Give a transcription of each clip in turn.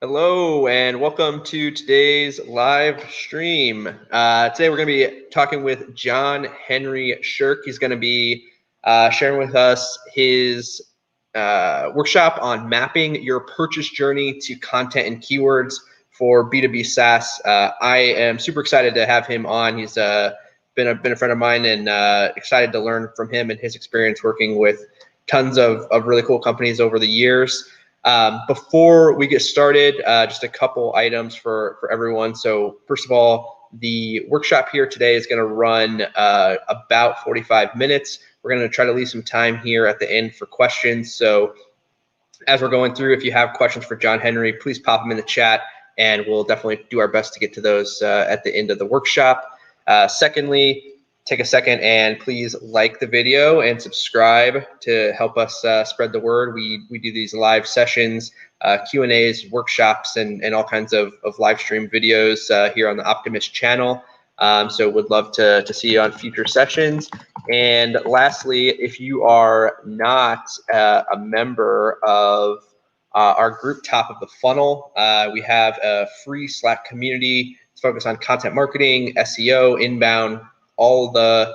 Hello and welcome to today's live stream. Today we're going to be talking with John Henry Scherck. He's going to be sharing with us his workshop on mapping your purchase journey to content and keywords for B2B SaaS. I am super excited to have him on. He's been a friend of mine and excited to learn from him and his experience working with tons of really cool companies over the years. Before we get started, just a couple items for everyone. So first of all, the workshop here today is going to run about 45 minutes. We're going to try to leave some time here at the end for questions. So as we're going through, if you have questions for John Henry, please pop them in the chat and we'll definitely do our best to get to those at the end of the workshop. Secondly, take a second and please like the video and subscribe to help us spread the word. We do these live sessions, Q&As, workshops, and all kinds of live stream videos here on the Optimist channel. So would love to see you on future sessions. And lastly, if you are not a member of our group Top of the Funnel, we have a free Slack community. It's focused on content marketing, SEO, inbound, all the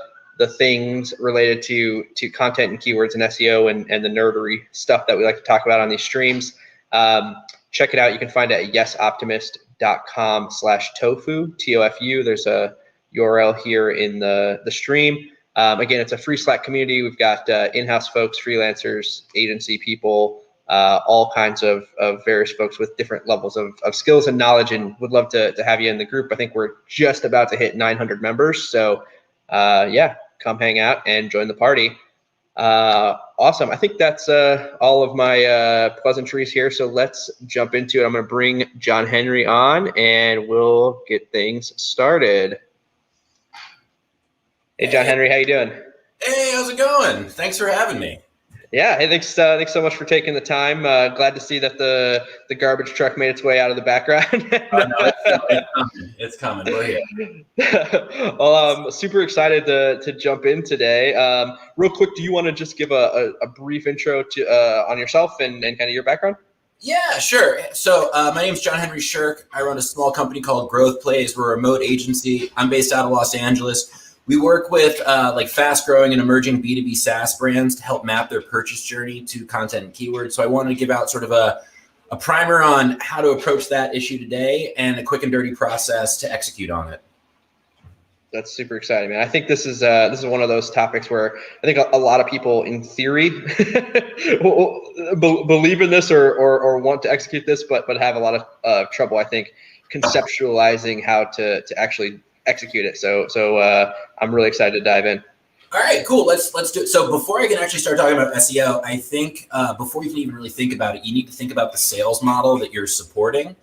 things related to content and keywords and SEO and the nerdery stuff that we like to talk about on these streams. Check it out. You can find it at yesoptimist.com/tofu, TOFU. There's a URL here in the stream. Again, it's a free Slack community. We've got in-house folks, freelancers, agency people, all kinds of various folks with different levels of skills and knowledge, and would love to have you in the group. I think we're just about to hit 900 members. So yeah, come hang out and join the party. Awesome. I think that's all of my pleasantries here. So let's jump into it. I'm going to bring John Henry on and we'll get things started. Hey, John Henry, how you doing? Hey, how's it going? Thanks for having me. Yeah, hey, thanks so much for taking the time. Glad to see that the garbage truck made its way out of the background. No, it's coming. We're here. Well, super excited to jump in today. Real quick, do you want to just give a brief intro to on yourself and kind of your background? Yeah, sure. So my name is John Henry Scherck. I run a small company called Growth Plays. We're a remote agency. I'm based out of Los Angeles. We work with like fast-growing and emerging B2B SaaS brands to help map their purchase journey to content and keywords. So I wanted to give out sort of a primer on how to approach that issue today and a quick and dirty process to execute on it. That's super exciting, man. I think this is one of those topics where I think a lot of people in theory believe in this or want to execute this, but have a lot of trouble, I think, conceptualizing how to actually execute it. So I'm really excited to dive in. All right, cool. Let's do it. So before I can actually start talking about SEO, I think before you can even really think about it, you need to think about the sales model that you're supporting.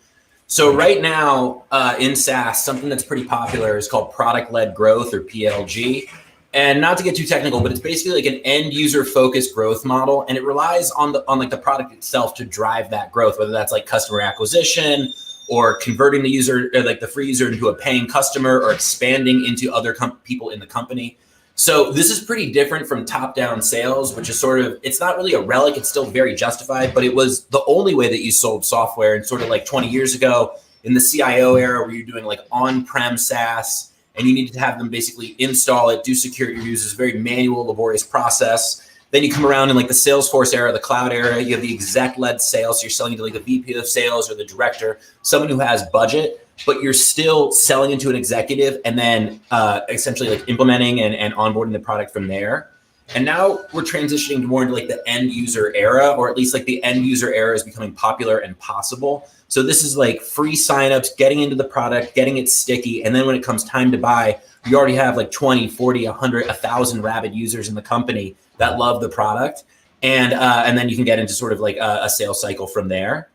So right now in SaaS, something that's pretty popular is called product-led growth, or PLG. And not to get too technical, but it's basically like an end user focused growth model, and it relies on like the product itself to drive that growth, whether that's like customer acquisition, or converting the user, or like the free user, into a paying customer, or expanding into other people in the company. So this is pretty different from top-down sales, which is sort of, it's not really a relic, it's still very justified, but it was the only way that you sold software. And sort of like 20 years ago in the CIO era, where you're doing like on-prem SaaS, and you needed to have them basically install it, do security reviews, it's a very manual, laborious process. Then you come around in like the Salesforce era, the cloud era, you have the exec-led sales. So you're selling to like the VP of sales or the director, someone who has budget, but you're still selling into an executive and then essentially like implementing and onboarding the product from there. And now we're transitioning more into like the end user era, or at least like the end user era is becoming popular and possible. So this is like free signups, getting into the product, getting it sticky. And then when it comes time to buy, you already have like 20, 40, 100, 1,000 rabid users in the company that love the product. And then you can get into sort of like a sales cycle from there.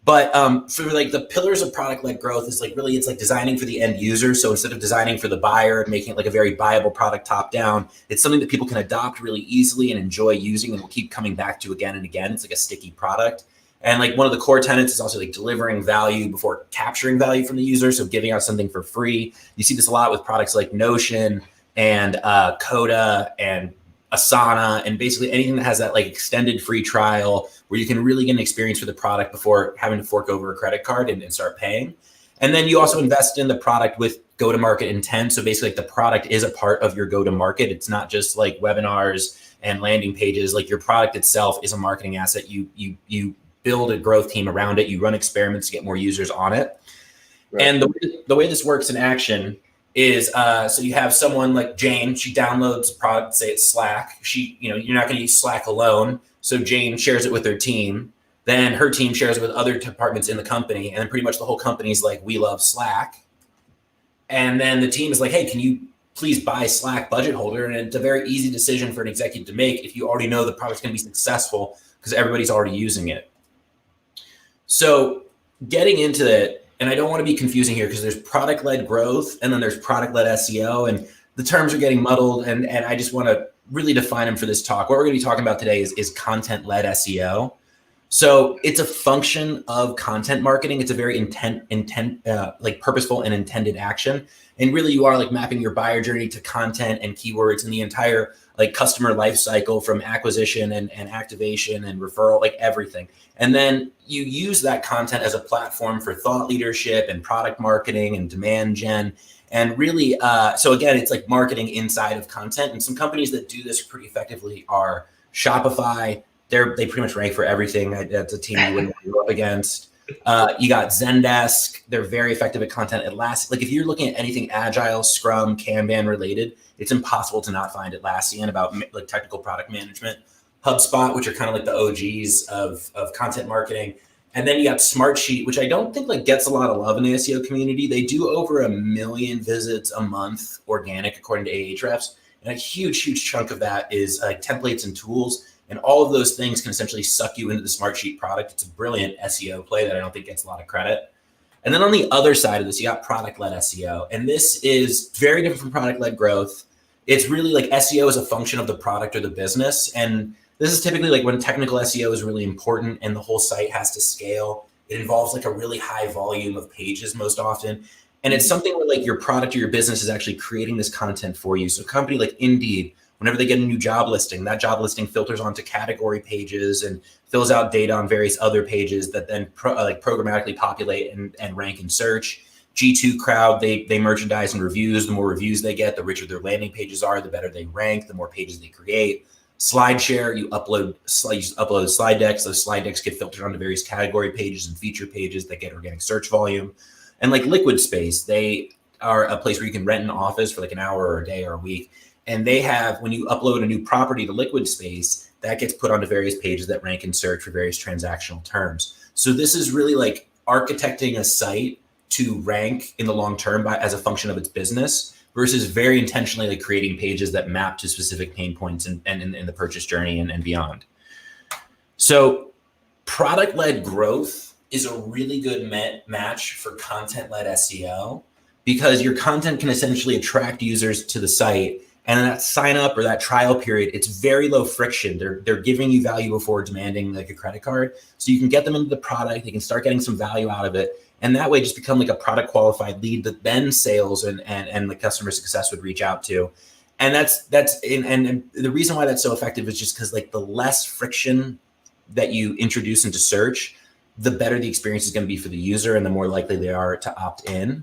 But for like the pillars of product-led growth is like really, it's like designing for the end user. So instead of designing for the buyer and making it like a very buyable product top down, it's something that people can adopt really easily and enjoy using and will keep coming back to again and again. It's like a sticky product. And like one of the core tenets is also like delivering value before capturing value from the user. So giving out something for free. You see this a lot with products like Notion and Coda and Asana, and basically anything that has that like extended free trial where you can really get an experience for the product before having to fork over a credit card and start paying. And then you also invest in the product with go-to-market intent. So basically like the product is a part of your go-to-market. It's not just like webinars and landing pages. Like your product itself is a marketing asset. You build a growth team around it. You run experiments to get more users on it. Right. And the way this works in action is so you have someone like Jane, she downloads a product, say it's Slack. You're not going to use Slack alone. So Jane shares it with her team. Then her team shares it with other departments in the company. And then pretty much the whole company is like, we love Slack. And then the team is like, hey, can you please buy Slack budget holder? And it's a very easy decision for an executive to make if you already know the product's going to be successful because everybody's already using it. So getting into it, and I don't want to be confusing here because there's product-led growth and then there's product-led SEO, and the terms are getting muddled, and I just want to really define them for this talk. What we're going to be talking about today is content-led SEO. So it's a function of content marketing. It's a very like purposeful and intended action. And really you are like mapping your buyer journey to content and keywords and the entire like customer life cycle from acquisition and activation and referral, like everything. And then you use that content as a platform for thought leadership and product marketing and demand gen. And really, so again, it's like marketing inside of content. And some companies that do this pretty effectively are Shopify. They pretty much rank for everything. That's a team you wouldn't go up against. You got Zendesk. They're very effective at content. Like if you're looking at anything agile, Scrum, Kanban related, it's impossible to not find Atlassian about like technical product management. HubSpot, which are kind of like the OGs of content marketing. And then you got Smartsheet, which I don't think like gets a lot of love in the SEO community. They do over 1 million visits a month organic, according to Ahrefs. And a huge chunk of that is templates and tools. And all of those things can essentially suck you into the Smartsheet product. It's a brilliant SEO play that I don't think gets a lot of credit. And then on the other side of this, you got product-led SEO. And this is very different from product-led growth. It's really like SEO is a function of the product or the business. And this is typically like when technical SEO is really important and the whole site has to scale. It involves like a really high volume of pages most often. And it's something where like your product or your business is actually creating this content for you. So a company like Indeed, whenever they get a new job listing, that job listing filters onto category pages and fills out data on various other pages that then programmatically populate and rank in search. G2 Crowd, they merchandise and reviews. The more reviews they get, the richer their landing pages are, the better they rank, the more pages they create. SlideShare, you upload slide decks. Those slide decks get filtered onto various category pages and feature pages that get organic search volume. And like Liquid Space, they are a place where you can rent an office for like an hour or a day or a week. And they have, when you upload a new property to Liquid Space, that gets put onto various pages that rank in search for various transactional terms. So this is really like architecting a site to rank in the long term as a function of its business versus very intentionally like creating pages that map to specific pain points and in the purchase journey and beyond. So product-led growth is a really good match for content-led SEO because your content can essentially attract users to the site. And that sign up or that trial period, it's very low friction. They're giving you value before demanding like a credit card. So you can get them into the product. They can start getting some value out of it. And that way just become like a product qualified lead that then sales and the customer success would reach out to. And that's and the reason why that's so effective is just because like the less friction that you introduce into search, the better the experience is going to be for the user and the more likely they are to opt in.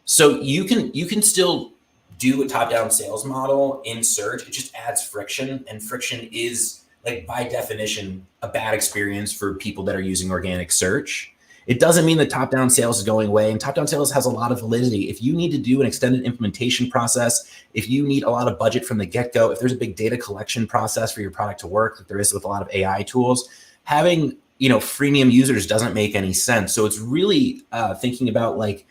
So you can still do a top-down sales model in search. It just adds friction, and friction is like by definition a bad experience for people that are using organic search. It doesn't mean that top-down sales is going away, and top-down sales has a lot of validity. If you need to do an extended implementation process, if you need a lot of budget from the get-go, if there's a big data collection process for your product to work, like there is with a lot of AI tools, having freemium users doesn't make any sense. So it's really thinking about like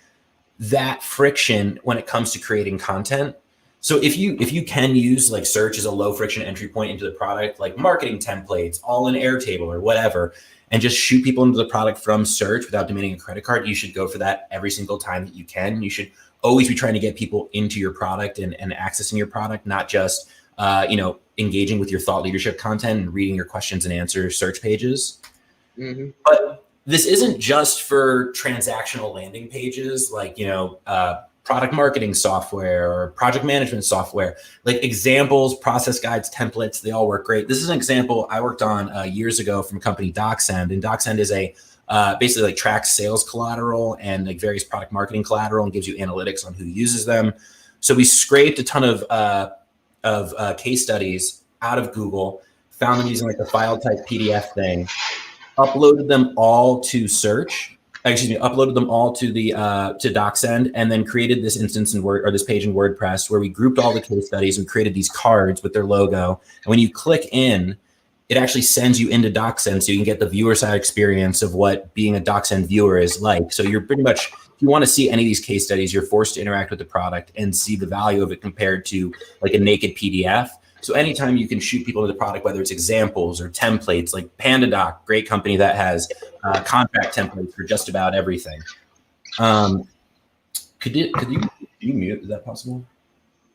that friction when it comes to creating content. So if you can use like search as a low friction entry point into the product, like marketing templates, all in Airtable or whatever, and just shoot people into the product from search without demanding a credit card, you should go for that every single time that you can. You should always be trying to get people into your product and accessing your product, not just engaging with your thought leadership content and reading your questions and answers search pages. Mm-hmm. But this isn't just for transactional landing pages like, product marketing software or project management software, like examples, process guides, templates, they all work great. This is an example I worked on years ago from a company, DocSend, and DocSend is a basically like tracks sales collateral and like various product marketing collateral and gives you analytics on who uses them. So we scraped a ton of case studies out of Google, found them using like the file type PDF thing, uploaded them all to uploaded them all to the to DocSend, and then created this instance in Word, or this page in WordPress, where we grouped all the case studies and created these cards with their logo. And when you click in, it actually sends you into DocSend, so you can get the viewer side experience of what being a DocSend viewer is like. So you're pretty much, if you want to see any of these case studies, you're forced to interact with the product and see the value of it compared to like a naked PDF. So anytime you can shoot people to the product, whether it's examples or templates, like PandaDoc, great company that has contract templates for just about everything. Could you mute? Is that possible?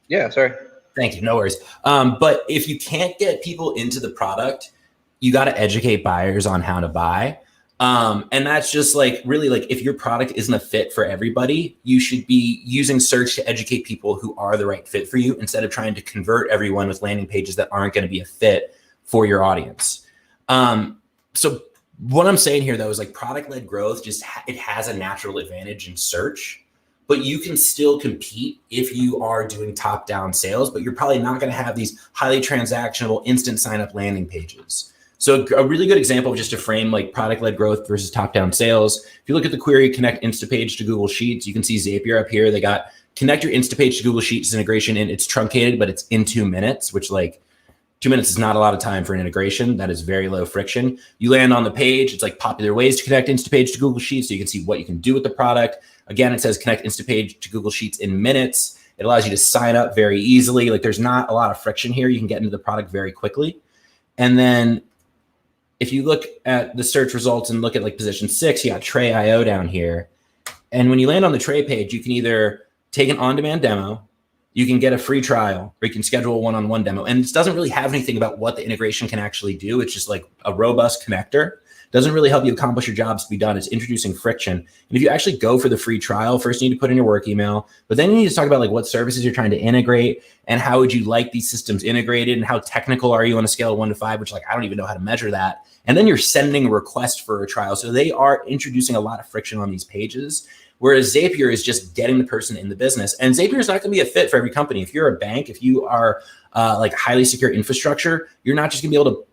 Yeah, sorry. Thank you. No worries. But if you can't get people into the product, you got to educate buyers on how to buy. And that's just like, really, like, if your product isn't a fit for everybody, you should be using search to educate people who are the right fit for you, instead of trying to convert everyone with landing pages that aren't going to be a fit for your audience. So what I'm saying here, though, is like product-led growth, it has a natural advantage in search, but you can still compete if you are doing top-down sales, but you're probably not going to have these highly transactional instant sign-up landing pages. So a really good example of just to frame like product-led growth versus top-down sales. If you look at the query, connect Instapage to Google Sheets, you can see Zapier up here. They got connect your Instapage to Google Sheets integration, and it's truncated, but it's in 2 minutes, which like 2 minutes is not a lot of time for an integration. That is very low friction. You land on the page. It's like popular ways to connect Instapage to Google Sheets, so you can see what you can do with the product. Again, it says connect Instapage to Google Sheets in minutes. It allows you to sign up very easily. Like there's not a lot of friction here. You can get into the product very quickly. And then if you look at the search results and look at like position 6, you got Tray.io down here. And when you land on the Tray page, you can either take an on-demand demo, you can get a free trial, or you can schedule a one-on-one demo. And this doesn't really have anything about what the integration can actually do. It's just like a robust connector. Doesn't really help you accomplish your jobs to be done. It's introducing friction. And if you actually go for the free trial, first you need to put in your work email, but then you need to talk about like what services you're trying to integrate and how would you like these systems integrated and how technical are you on a scale of 1 to 5, which like, I don't even know how to measure that. And then you're sending a request for a trial. So they are introducing a lot of friction on these pages, whereas Zapier is just getting the person in the business. And Zapier is not going to be a fit for every company. If you're a bank, if you are like highly secure infrastructure, you're not just going to be able to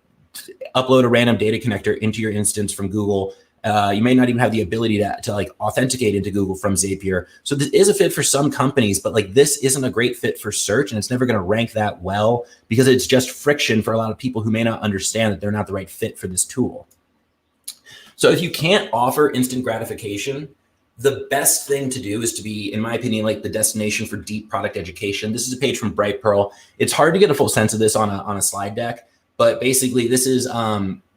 upload a random data connector into your instance from Google. You may not even have the ability to like authenticate into Google from Zapier. So this is a fit for some companies, but like this isn't a great fit for search, and it's never going to rank that well because it's just friction for a lot of people who may not understand that they're not the right fit for this tool. So if you can't offer instant gratification, the best thing to do is to be, in my opinion, like the destination for deep product education. This is a page from Brightpearl. It's hard to get a full sense of this on a slide deck, but basically this is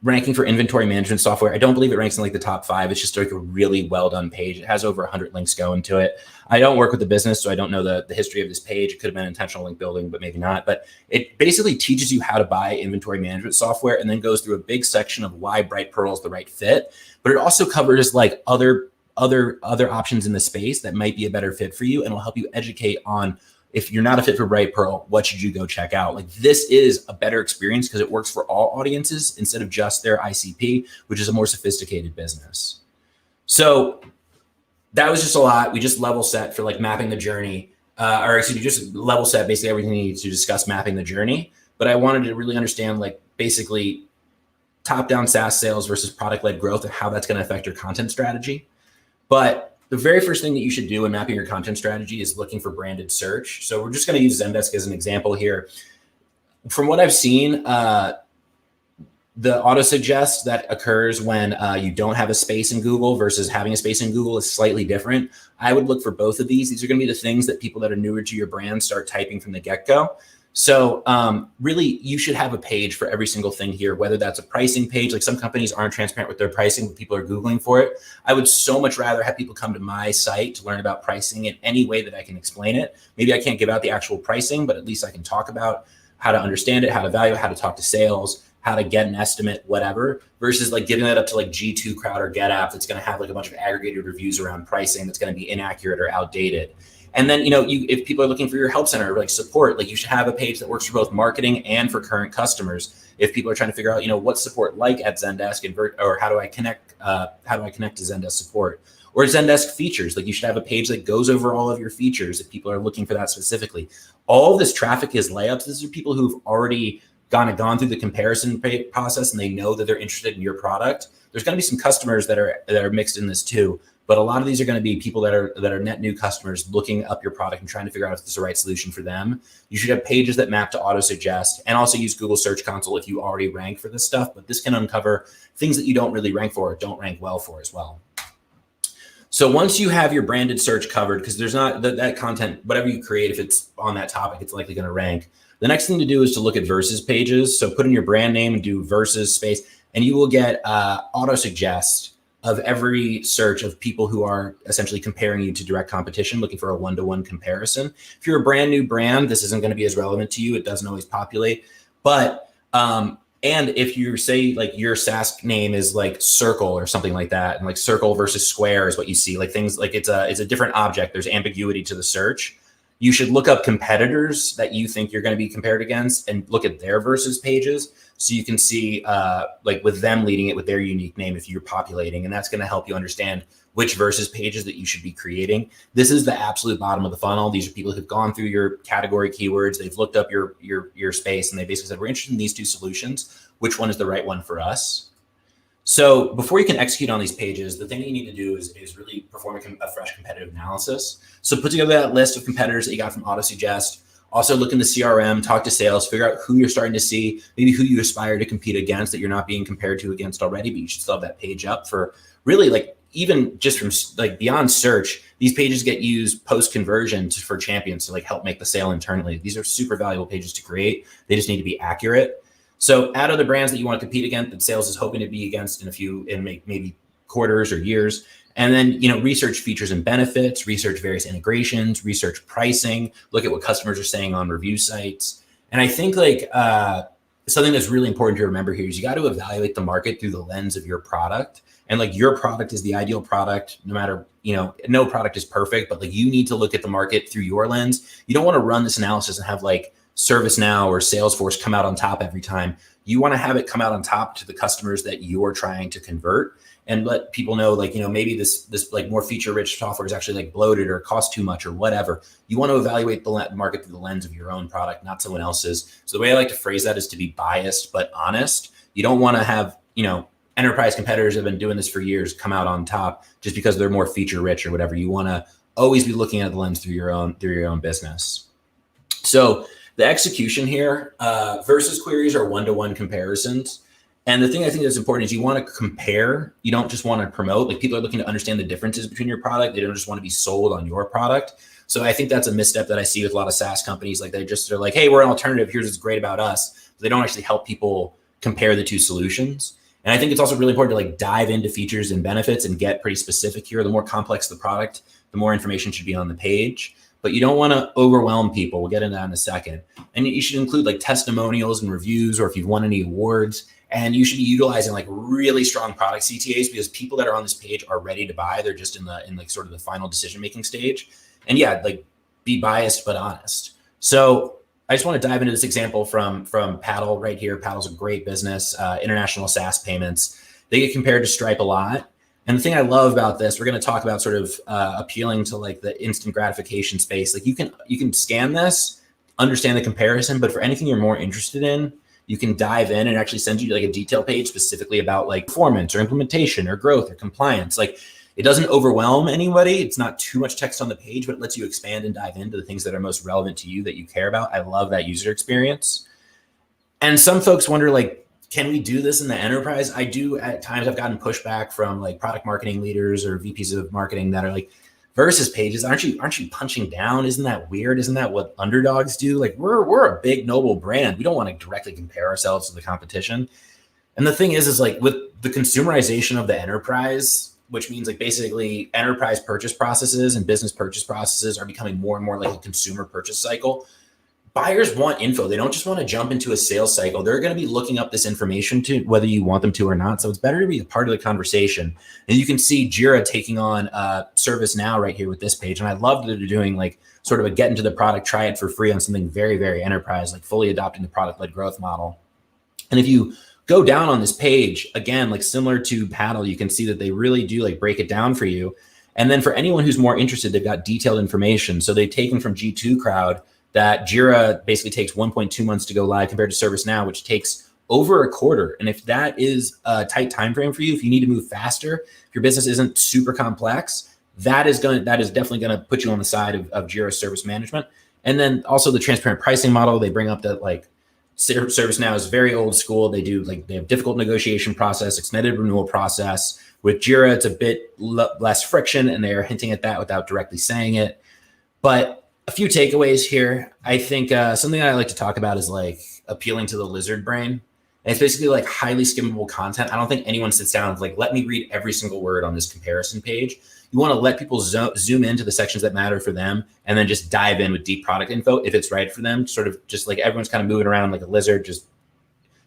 ranking for inventory management software. I don't believe it ranks in like the top 5. It's just like a really well done page. It has over 100 links going to it. I don't work with the business, so I don't know the history of this page. It could have been intentional link building, but maybe not. But it basically teaches you how to buy inventory management software and then goes through a big section of why Brightpearl is the right fit. But it also covers like other options in the space that might be a better fit for you, and will help you educate on, if you're not a fit for Brightpearl, what should you go check out? Like this is a better experience because it works for all audiences instead of just their ICP, which is a more sophisticated business. So that was just a lot. We just level set for like mapping the journey, just level set basically everything you need to discuss mapping the journey. But I wanted to really understand like basically top-down SaaS sales versus product-led growth and how that's going to affect your content strategy. But the very first thing that you should do in mapping your content strategy is looking for branded search. So we're just going to use Zendesk as an example here. From what I've seen, the auto suggest that occurs when you don't have a space in Google versus having a space in Google is slightly different. I would look for both of these. These are going to be the things that people that are newer to your brand start typing from the get-go. So really, you should have a page for every single thing here, whether that's a pricing page. Like some companies aren't transparent with their pricing, but people are Googling for it. I would so much rather have people come to my site to learn about pricing in any way that I can explain it. Maybe I can't give out the actual pricing, but at least I can talk about how to understand it, how to value it, how to talk to sales, how to get an estimate, whatever, versus like giving that up to like G2 Crowd or GetApp that's going to have like a bunch of aggregated reviews around pricing that's going to be inaccurate or outdated. And then, if people are looking for your help center or like support, like you should have a page that works for both marketing and for current customers. If people are trying to figure out, what's support like at Zendesk or how do I connect to Zendesk support or Zendesk features, like you should have a page that goes over all of your features if people are looking for that specifically. All of this traffic is layups. These are people who've already gone through the comparison process and they know that they're interested in your product. There's going to be some customers that are mixed in this too. But a lot of these are going to be people that are net new customers looking up your product and trying to figure out if it's the right solution for them. You should have pages that map to auto suggest and also use Google Search Console if you already rank for this stuff. But this can uncover things that you don't really rank for or don't rank well for as well. So once you have your branded search covered, because there's not that content, whatever you create, if it's on that topic, it's likely going to rank. The next thing to do is to look at versus pages. So put in your brand name and do versus space, and you will get auto suggest of every search of people who are essentially comparing you to direct competition, looking for a one-to-one comparison. If you're a brand new brand, this isn't going to be as relevant to you. It doesn't always populate. But, and if you say like your SaaS name is like Circle or something like that, and like Circle versus Square is what you see, like things like it's a different object. There's ambiguity to the search. You should look up competitors that you think you're going to be compared against and look at their versus pages. So you can see like with them leading it with their unique name if you're populating, and that's going to help you understand which versus pages that you should be creating. This is the absolute bottom of the funnel. These are people who've gone through your category keywords. They've looked up your space and they basically said, we're interested in these two solutions. Which one is the right one for us? So before you can execute on these pages, the thing that you need to do is really perform a fresh competitive analysis. So put together that list of competitors that you got from AutoSuggest. Also look in the CRM, talk to sales, figure out who you're starting to see, maybe who you aspire to compete against that you're not being compared to against already, but you should still have that page up for really like even just from like beyond search, these pages get used post-conversion for champions to like help make the sale internally. These are super valuable pages to create. They just need to be accurate. So add other brands that you want to compete against that sales is hoping to be against in maybe quarters or years. And then, research features and benefits, research various integrations, research pricing, look at what customers are saying on review sites. And I think like something that's really important to remember here is you got to evaluate the market through the lens of your product. And like your product is the ideal product, no matter, no product is perfect, but like you need to look at the market through your lens. You don't want to run this analysis and have like ServiceNow or Salesforce come out on top every time. You want to have it come out on top to the customers that you're trying to convert and let people know, like, maybe this like more feature rich software is actually like bloated or costs too much or whatever. You want to evaluate the market through the lens of your own product, not someone else's. So the way I like to phrase that is to be biased, but honest. You don't want to have, enterprise competitors that have been doing this for years come out on top just because they're more feature rich or whatever. You want to always be looking at the lens through your own business. So the execution here, versus queries are one-to-one comparisons. And the thing I think that's important is you want to compare. You don't just want to promote. Like people are looking to understand the differences between your product. They don't just want to be sold on your product. So I think that's a misstep that I see with a lot of SaaS companies. Like they're like, hey, we're an alternative. Here's what's great about us. But they don't actually help people compare the two solutions. And I think it's also really important to like dive into features and benefits and get pretty specific here. The more complex the product, the more information should be on the page. But you don't want to overwhelm people. We'll get into that in a second. And you should include like testimonials and reviews, or if you've won any awards. And you should be utilizing like really strong product CTAs because people that are on this page are ready to buy. They're just in like sort of the final decision-making stage. And yeah, like be biased, but honest. So I just want to dive into this example from Paddle right here. Paddle's a great business, international SaaS payments. They get compared to Stripe a lot. And the thing I love about this, we're going to talk about sort of appealing to like the instant gratification space. Like you can scan this, understand the comparison, but for anything you're more interested in, you can dive in and actually send you like a detail page specifically about like performance or implementation or growth or compliance. Like it doesn't overwhelm anybody. It's not too much text on the page, but it lets you expand and dive into the things that are most relevant to you that you care about. I love that user experience. And some folks wonder like, can we do this in the enterprise? I do at times. I've gotten pushback from like product marketing leaders or VPs of marketing that are like, versus pages, aren't you punching down? Isn't that weird? Isn't that what underdogs do? Like we're a big noble brand. We don't want to directly compare ourselves to the competition. And the thing is like with the consumerization of the enterprise, which means like basically enterprise purchase processes and business purchase processes are becoming more and more like a consumer purchase cycle. buyers want info. They don't just want to jump into a sales cycle. They're going to be looking up this information to whether you want them to or not. So it's better to be a part of the conversation. And you can see Jira taking on ServiceNow right here with this page. And I love that they're doing like sort of a get into the product, try it for free on something very, very enterprise, like fully adopting the product-led growth model. And if you go down on this page, again, like similar to Paddle, you can see that they really do like break it down for you. And then for anyone who's more interested, they've got detailed information. So they've taken from G2 Crowd that Jira basically takes 1.2 months to go live compared to ServiceNow, which takes over a quarter. And if that is a tight time frame for you, if you need to move faster, if your business isn't super complex, that is definitely going to put you on the side of Jira Service Management. And then also the transparent pricing model, they bring up that like ServiceNow is very old school. They have difficult negotiation process, extended renewal process. With Jira, it's a bit less friction, and they are hinting at that without directly saying it. But a few takeaways here. I think something that I like to talk about is like appealing to the lizard brain. And it's basically like highly skimmable content. I don't think anyone sits down and like, let me read every single word on this comparison page. You want to let people zoom into the sections that matter for them and then just dive in with deep product info if it's right for them. Sort of just like everyone's kind of moving around like a lizard, just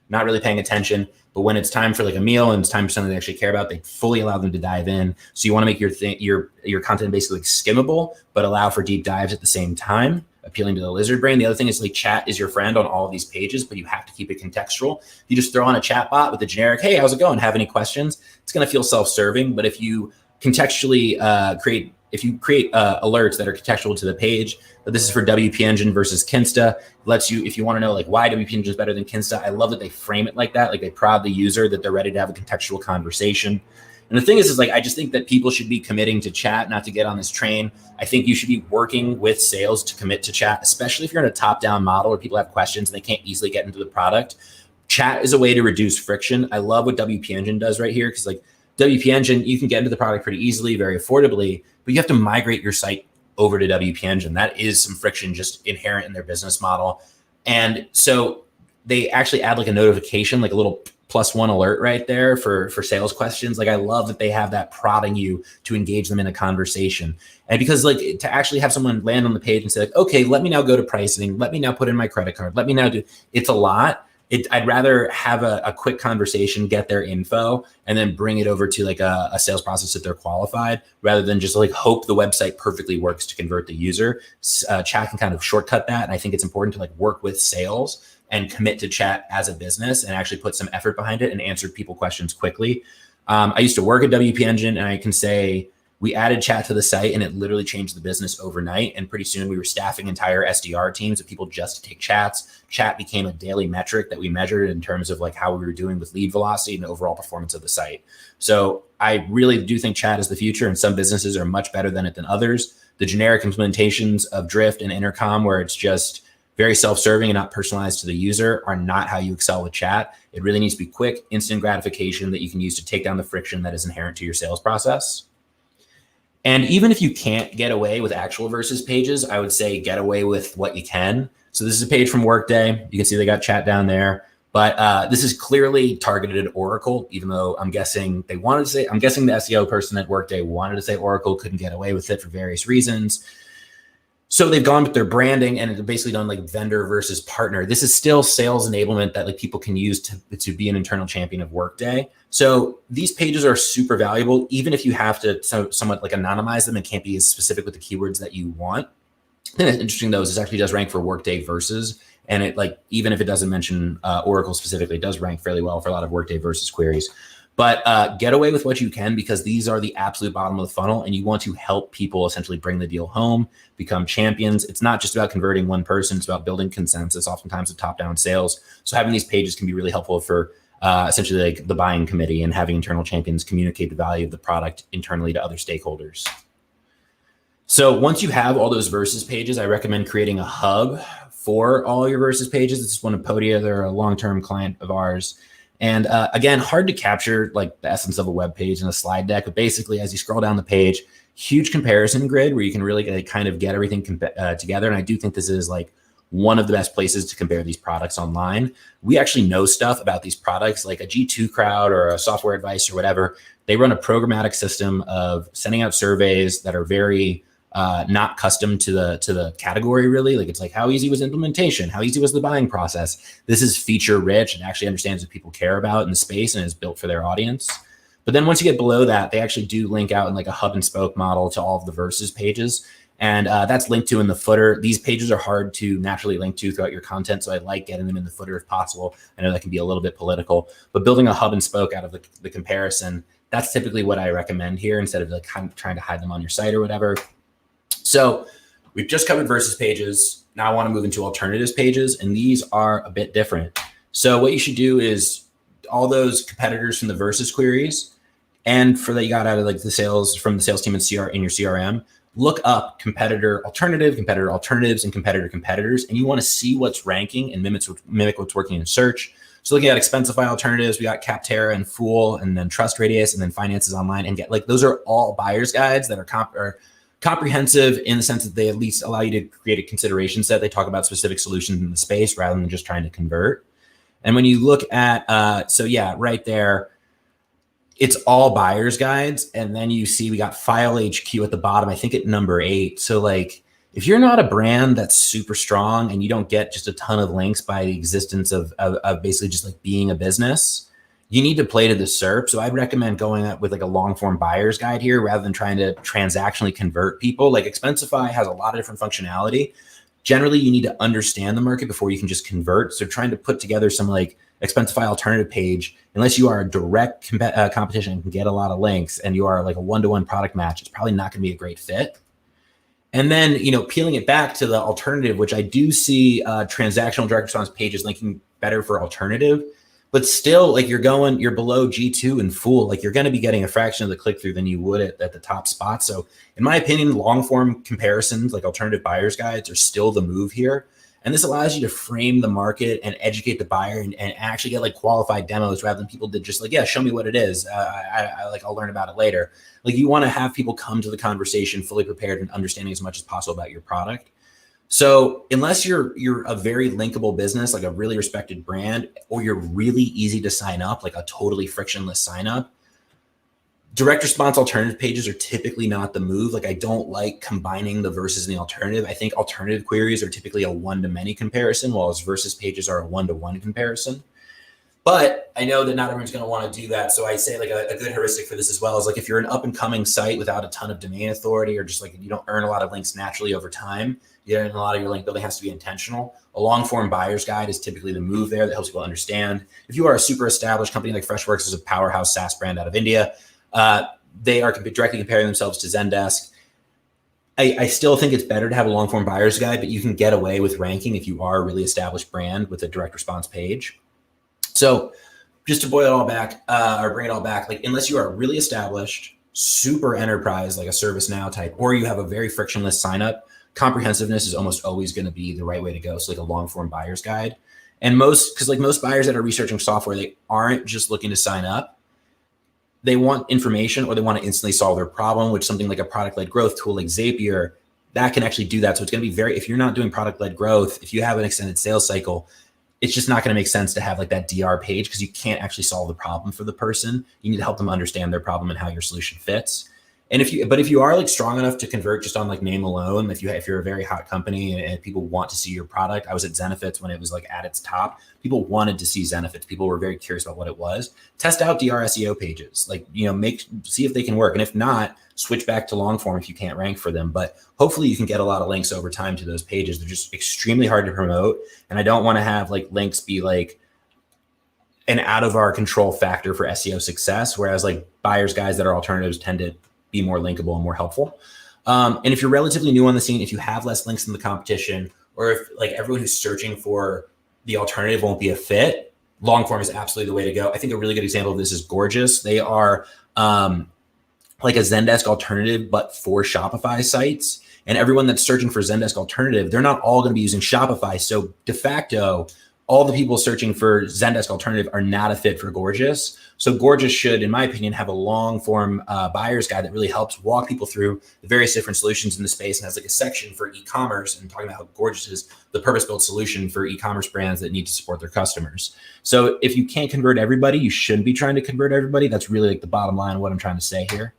not really paying attention. But when it's time for like a meal and it's time for something they actually care about, they fully allow them to dive in. So you want to make your content basically skimmable, but allow for deep dives at the same time, appealing to the lizard brain. The other thing is like chat is your friend on all of these pages, but you have to keep it contextual. If you just throw on a chat bot with a generic, hey, how's it going? Have any questions? It's going to feel self-serving. But if you contextually create alerts that are contextual to the page, but this is for WP Engine versus Kinsta, lets you, if you want to know like why WP Engine is better than Kinsta, I love that they frame it like that. Like they prod the user that they're ready to have a contextual conversation. And the thing is like, I just think that people should be committing to chat, not to get on this train. I think you should be working with sales to commit to chat, especially if you're in a top-down model where people have questions and they can't easily get into the product. Chat is a way to reduce friction. I love what WP Engine does right here, because like WP Engine, you can get into the product pretty easily, very affordably, but you have to migrate your site over to WP Engine. That is some friction just inherent in their business model. And so they actually add like a notification, like a little +1 alert right there for sales questions. Like I love that they have that prodding you to engage them in a conversation. And because like to actually have someone land on the page and say like, okay, let me now go to pricing. Let me now put in my credit card. Let me now do, it's a lot. I'd rather have a quick conversation, get their info, and then bring it over to like a sales process if they're qualified, rather than just like hope the website perfectly works to convert the user. Chat can kind of shortcut that. And I think it's important to like work with sales and commit to chat as a business and actually put some effort behind it and answer people questions quickly. I used to work at WP Engine, and I can say we added chat to the site and it literally changed the business overnight. And pretty soon we were staffing entire SDR teams of people just to take chats. Chat became a daily metric that we measured in terms of like how we were doing with lead velocity and overall performance of the site. So I really do think chat is the future, and some businesses are much better than it than others. The generic implementations of Drift and Intercom, where it's just very self-serving and not personalized to the user, are not how you excel with chat. It really needs to be quick, instant gratification that you can use to take down the friction that is inherent to your sales process. And even if you can't get away with actual versus pages, I would say get away with what you can. So this is a page from Workday. You can see they got chat down there, but this is clearly targeted at Oracle, even though I'm guessing the SEO person at Workday wanted to say Oracle, couldn't get away with it for various reasons. So they've gone with their branding and basically done like vendor versus partner. This is still sales enablement that like people can use to be an internal champion of Workday. So these pages are super valuable, even if you have to somewhat like anonymize them and can't be as specific with the keywords that you want. And it's interesting though, is this actually does rank for Workday versus, and it like, even if it doesn't mention Oracle specifically, it does rank fairly well for a lot of Workday versus queries. But get away with what you can, because these are the absolute bottom of the funnel, and you want to help people essentially bring the deal home, become champions. It's not just about converting one person, it's about building consensus, oftentimes with top-down sales. So having these pages can be really helpful for essentially like the buying committee, and having internal champions communicate the value of the product internally to other stakeholders. So once you have all those versus pages, I recommend creating a hub for all your versus pages. This is one of Podia. They're a long-term client of ours. And again, hard to capture like the essence of a web page in a slide deck, but basically as you scroll down the page, huge comparison grid where you can really kind of get everything together. And I do think this is like one of the best places to compare these products online. We actually know stuff about these products, like a G2 Crowd or a Software Advice or whatever. They run a programmatic system of sending out surveys that are very not custom to the category really. Like it's like, how easy was implementation? How easy was the buying process? This is feature rich and actually understands what people care about in the space and is built for their audience. But then once you get below that, they actually do link out in like a hub and spoke model to all of the versus pages. And that's linked to in the footer. These pages are hard to naturally link to throughout your content. So I like getting them in the footer if possible. I know that can be a little bit political, but building a hub and spoke out of the comparison, that's typically what I recommend here instead of like kind of trying to hide them on your site or whatever. So we've just covered versus pages. Now I want to move into alternatives pages, and these are a bit different. So what you should do is all those competitors from the versus queries and for that you got out of like the sales from the sales team in your CRM, look up competitor alternatives, and competitor competitors, and you want to see what's ranking and mimic what's working in search. So looking at Expensify alternatives, we got Capterra and Fool, and then Trust Radius, and then Finances Online, and get like those are all buyer's guides that are comprehensive in the sense that they at least allow you to create a consideration set. They talk about specific solutions in the space rather than just trying to convert. And when you look at, so yeah, right there, it's all buyer's guides. And then you see we got File HQ at the bottom, I think at number 8. So like, if you're not a brand that's super strong and you don't get just a ton of links by the existence of basically just like being a business, you need to play to the SERP. So I'd recommend going up with like a long form buyer's guide here rather than trying to transactionally convert people. Like Expensify has a lot of different functionality. Generally, you need to understand the market before you can just convert. So trying to put together some like Expensify alternative page, unless you are a direct competition and can get a lot of links and you are like a one-to-one product match, it's probably not going to be a great fit. And then, you know, peeling it back to the alternative, which I do see transactional direct response pages linking better for alternative, but still like you're below G2 and Fool, like you're going to be getting a fraction of the click through than you would at the top spot. So in my opinion, long form comparisons like alternative buyer's guides are still the move here. And this allows you to frame the market and educate the buyer and actually get like qualified demos rather than people that just like, yeah, show me what it is. I'll learn about it later. Like you want to have people come to the conversation fully prepared and understanding as much as possible about your product. So unless you're a very linkable business, like a really respected brand, or you're really easy to sign up, like a totally frictionless sign up, direct response alternative pages are typically not the move. Like I don't like combining the versus and the alternative. I think alternative queries are typically a one-to-many comparison, while versus pages are a one-to-one comparison. But I know that not everyone's going to want to do that. So I say like a good heuristic for this as well is like if you're an up and coming site without a ton of domain authority or just like you don't earn a lot of links naturally over time, a lot of your link building has to be intentional. A long form buyer's guide is typically the move there that helps people understand. If you are a super established company like Freshworks is a powerhouse SaaS brand out of India, they are directly comparing themselves to Zendesk. I still think it's better to have a long form buyer's guide, but you can get away with ranking if you are a really established brand with a direct response page. So just to boil it all back or bring it all back, like unless you are really established, super enterprise, like a ServiceNow type, or you have a very frictionless sign up, comprehensiveness is almost always going to be the right way to go. So like a long form buyer's guide. And most buyers that are researching software, they aren't just looking to sign up. They want information or they want to instantly solve their problem, which something like a product-led growth tool like Zapier, that can actually do that. So it's going to be if you're not doing product-led growth, if you have an extended sales cycle, it's just not going to make sense to have like that DR page because you can't actually solve the problem for the person. You need to help them understand their problem and how your solution fits. And if you are like strong enough to convert just on like name alone, if you're a very hot company and people want to see your product, I was at Zenefits when it was like at its top. People wanted to see Zenefits. People were very curious about what it was. Test out DR SEO pages, like, see if they can work. And if not, switch back to long form if you can't rank for them. But hopefully you can get a lot of links over time to those pages. They're just extremely hard to promote. And I don't want to have like links be like an out of our control factor for SEO success. Whereas like buyers guides that are alternatives tend to be more linkable and more helpful. And if you're relatively new on the scene, if you have less links than the competition, or if like everyone who's searching for the alternative won't be a fit, long form is absolutely the way to go. I think a really good example of this is Gorgeous. They are like a Zendesk alternative, but for Shopify sites. And everyone that's searching for Zendesk alternative, they're not all going to be using Shopify. So de facto, all the people searching for Zendesk alternative are not a fit for Gorgeous. So Gorgeous should, in my opinion, have a long form buyer's guide that really helps walk people through the various different solutions in the space and has like a section for e-commerce and talking about how Gorgeous is the purpose-built solution for e-commerce brands that need to support their customers. So if you can't convert everybody, you shouldn't be trying to convert everybody. That's really like the bottom line of what I'm trying to say here.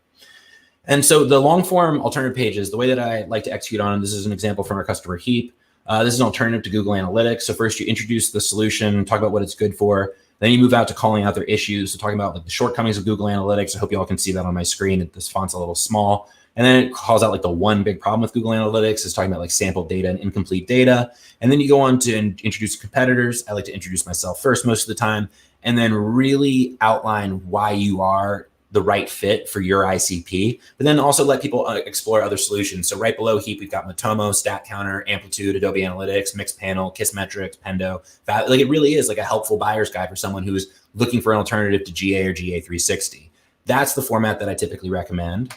And so the long form alternative pages, the way that I like to execute on, this is an example from our customer Heap. This is an alternative to Google Analytics. So first you introduce the solution, talk about what it's good for. Then you move out to calling out their issues. So talking about like the shortcomings of Google Analytics. I hope you all can see that on my screen. This font's a little small. And then it calls out like the one big problem with Google Analytics is talking about like sample data and incomplete data. And then you go on to introduce competitors. I like to introduce myself first most of the time, and then really outline why you are the right fit for your ICP, but then also let people explore other solutions. So right below Heap, we've got Matomo, Stat Counter, Amplitude, Adobe Analytics, Mixpanel, Kissmetrics, Pendo. Like it really is like a helpful buyer's guide for someone who's looking for an alternative to GA or GA360. That's the format that I typically recommend.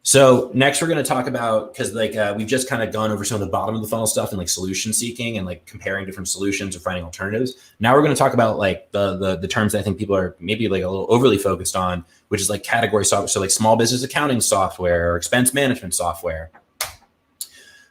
So next we're going to talk about, because like we've just kind of gone over some of the bottom of the funnel stuff and like solution seeking and like comparing different solutions or finding alternatives. Now we're going to talk about like the terms that I think people are maybe like a little overly focused on, which is like category software. So like small business accounting software or expense management software.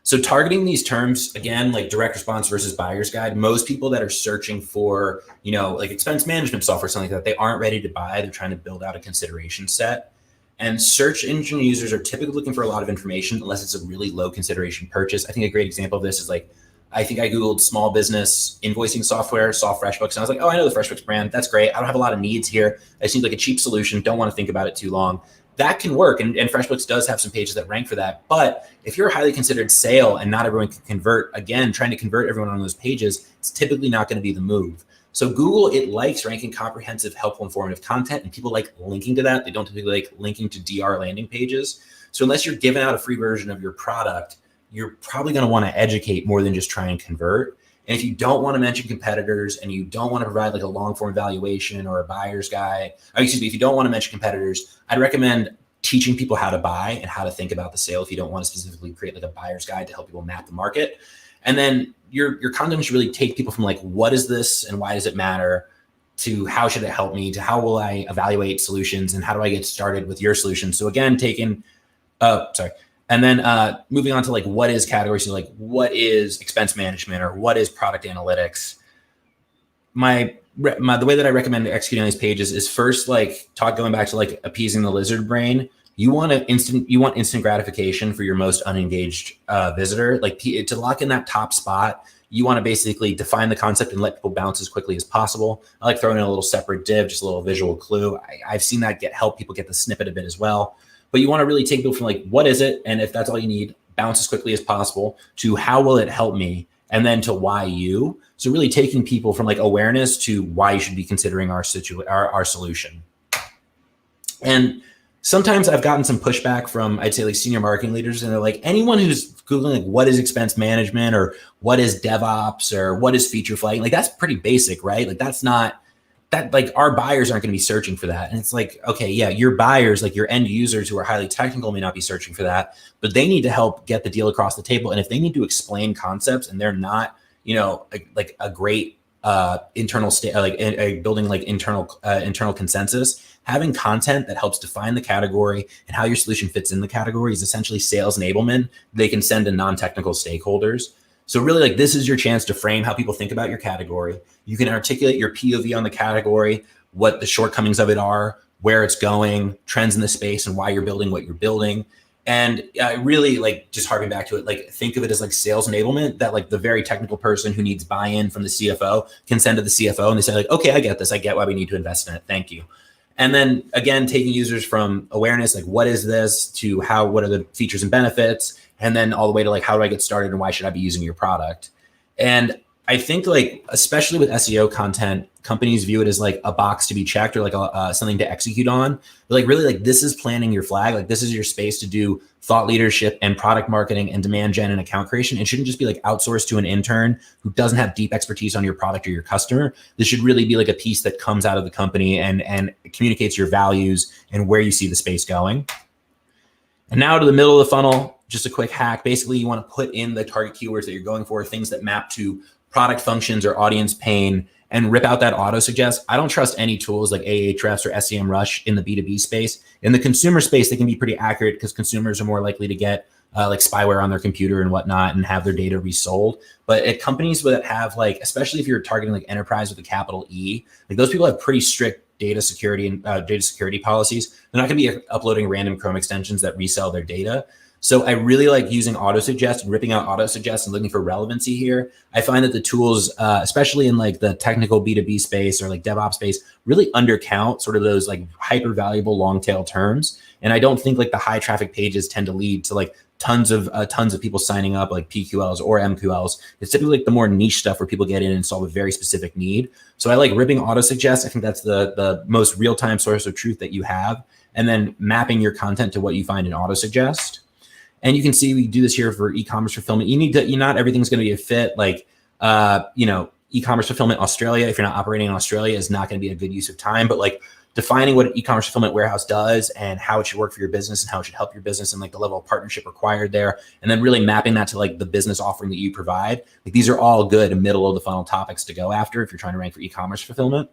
So targeting these terms, again, like direct response versus buyer's guide, most people that are searching for, you know, like expense management software, something like that, they aren't ready to buy. They're trying to build out a consideration set. And search engine users are typically looking for a lot of information unless it's a really low consideration purchase. I think a great example of this is like, I think I Googled small business invoicing software, saw FreshBooks, and I was like, oh, I know the FreshBooks brand. That's great. I don't have a lot of needs here. It seems like a cheap solution. Don't want to think about it too long. That can work. And FreshBooks does have some pages that rank for that. But if you're a highly considered sale and not everyone can convert, again, trying to convert everyone on those pages, it's typically not going to be the move. So Google, it likes ranking comprehensive, helpful, informative content, and people like linking to that. They don't typically like linking to DR landing pages. So unless you're giving out a free version of your product, you're probably going to want to educate more than just try and convert. And if you don't want to mention competitors and you don't want to provide like a long form evaluation or a buyer's guide, if you don't want to mention competitors, I'd recommend teaching people how to buy and how to think about the sale if you don't want to specifically create like a buyer's guide to help people map the market. And then your content should really take people from like, what is this and why does it matter, to how should it help me, to how will I evaluate solutions and how do I get started with your solution. So again, and then moving on to like, what is category? So like, what is expense management or what is product analytics? The way that I recommend executing on these pages is first, like going back to like appeasing the lizard brain. You want instant gratification for your most unengaged visitor. Like to lock in that top spot, you want to basically define the concept and let people bounce as quickly as possible. I like throwing in a little separate div, just a little visual clue. I've seen that help people get the snippet a bit as well. But you want to really take people from like, what is it? And if that's all you need, bounce as quickly as possible to how will it help me? And then to why you. So really taking people from like awareness to why you should be considering our solution. And sometimes I've gotten some pushback from, I'd say like senior marketing leaders, and they're like, anyone who's Googling like what is expense management or what is DevOps or what is feature flagging, like that's pretty basic, right? Like that's not, that like our buyers aren't going to be searching for that. And it's like, okay, yeah, your buyers, like your end users who are highly technical may not be searching for that, but they need to help get the deal across the table. And if they need to explain concepts and they're not, you know, like a great internal state, like building like internal consensus, having content that helps define the category and how your solution fits in the category is essentially sales enablement they can send to non-technical stakeholders. So really, like, this is your chance to frame how people think about your category. You can articulate your POV on the category, what the shortcomings of it are, where it's going, trends in the space, and why you're building what you're building. And really, like, just harping back to it, like, think of it as like sales enablement, that like the very technical person who needs buy-in from the CFO can send to the CFO and they say like, okay, I get this. I get why we need to invest in it. Thank you. And then again, taking users from awareness, like what is this, to what are the features and benefits, and then all the way to like, how do I get started and why should I be using your product? And I think like, especially with SEO content, companies view it as like a box to be checked or like something to execute on. But like really, like this is planting your flag. Like this is your space to do thought leadership and product marketing and demand gen and account creation. It shouldn't just be like outsourced to an intern who doesn't have deep expertise on your product or your customer. This should really be like a piece that comes out of the company and communicates your values and where you see the space going. And now to the middle of the funnel, just a quick hack. Basically, you want to put in the target keywords that you're going for, things that map to product functions or audience pain, and rip out that auto suggest. I don't trust any tools like Ahrefs or SEMrush in the B2B space. In the consumer space, they can be pretty accurate because consumers are more likely to get like spyware on their computer and whatnot and have their data resold. But at companies that have like, especially if you're targeting like enterprise with a capital E, like those people have pretty strict data security and data security policies. They're not going to be uploading random Chrome extensions that resell their data. So I really like using auto-suggest and ripping out auto-suggest and looking for relevancy here. I find that the tools, especially in like the technical B2B space or like DevOps space, really undercount sort of those like hyper valuable long tail terms. And I don't think like the high traffic pages tend to lead to like tons of people signing up like PQLs or MQLs. It's typically like the more niche stuff where people get in and solve a very specific need. So I like ripping auto-suggest. I think that's the most real-time source of truth that you have. And then mapping your content to what you find in auto-suggest. And you can see we do this here for e-commerce fulfillment. Not everything's going to be a fit. Like, e-commerce fulfillment Australia, if you're not operating in Australia, is not going to be a good use of time. But like defining what an e-commerce fulfillment warehouse does and how it should work for your business and how it should help your business and like the level of partnership required there. And then really mapping that to like the business offering that you provide. Like these are all good middle of the funnel topics to go after if you're trying to rank for e-commerce fulfillment.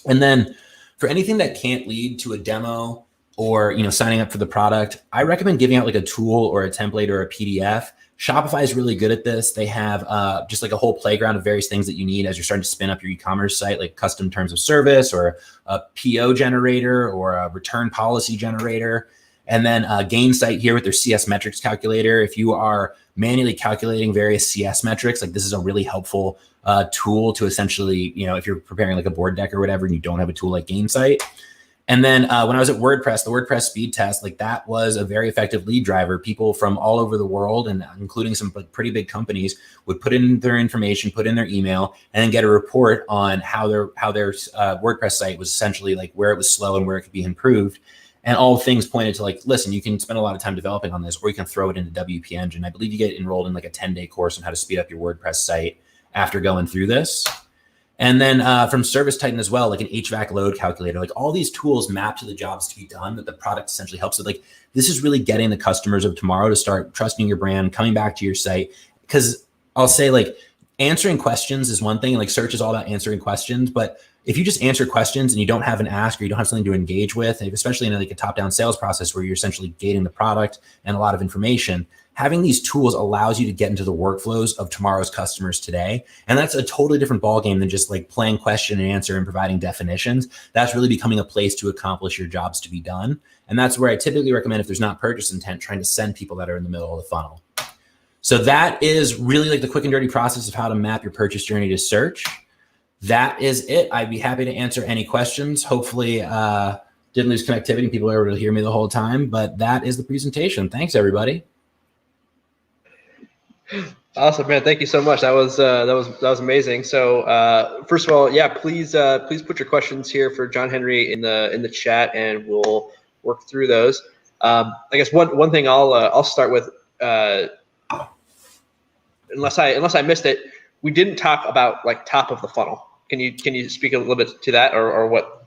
And then for anything that can't lead to a demo or signing up for the product, I recommend giving out like a tool or a template or a PDF. Shopify is really good at this. They have just like a whole playground of various things that you need as you're starting to spin up your e-commerce site, like custom terms of service or a PO generator or a return policy generator. And then Gainsight here with their CS metrics calculator. If you are manually calculating various CS metrics, like this is a really helpful tool to essentially, if you're preparing like a board deck or whatever and you don't have a tool like Gainsight. And then when I was at WordPress, the WordPress speed test, like that was a very effective lead driver. People from all over the world, and including some pretty big companies, would put in their information, put in their email, and then get a report on how their WordPress site was essentially like where it was slow and where it could be improved. And all things pointed to like, listen, you can spend a lot of time developing on this, or you can throw it into WP Engine. I believe you get enrolled in like a 10-day course on how to speed up your WordPress site after going through this. And then from Service Titan as well, like an HVAC load calculator, like all these tools map to the jobs to be done that the product essentially helps with. Like this is really getting the customers of tomorrow to start trusting your brand, coming back to your site. Because I'll say like answering questions is one thing, and like search is all about answering questions. But if you just answer questions and you don't have an ask or you don't have something to engage with, especially in like a top-down sales process where you're essentially gating the product and a lot of information, having these tools allows you to get into the workflows of tomorrow's customers today. And that's a totally different ballgame than just like playing question and answer and providing definitions. That's really becoming a place to accomplish your jobs to be done. And that's where I typically recommend, if there's not purchase intent, trying to send people that are in the middle of the funnel. So that is really like the quick and dirty process of how to map your purchase journey to search. That is it. I'd be happy to answer any questions. Hopefully, didn't lose connectivity. People were able to hear me the whole time, but that is the presentation. Thanks, everybody. Awesome, man. Thank you so much. That was amazing. So first of all, yeah, please put your questions here for John Henry in the chat, and we'll work through those. I guess one thing I'll start with, unless I missed it, we didn't talk about like top of the funnel. Can you speak a little bit to that or what?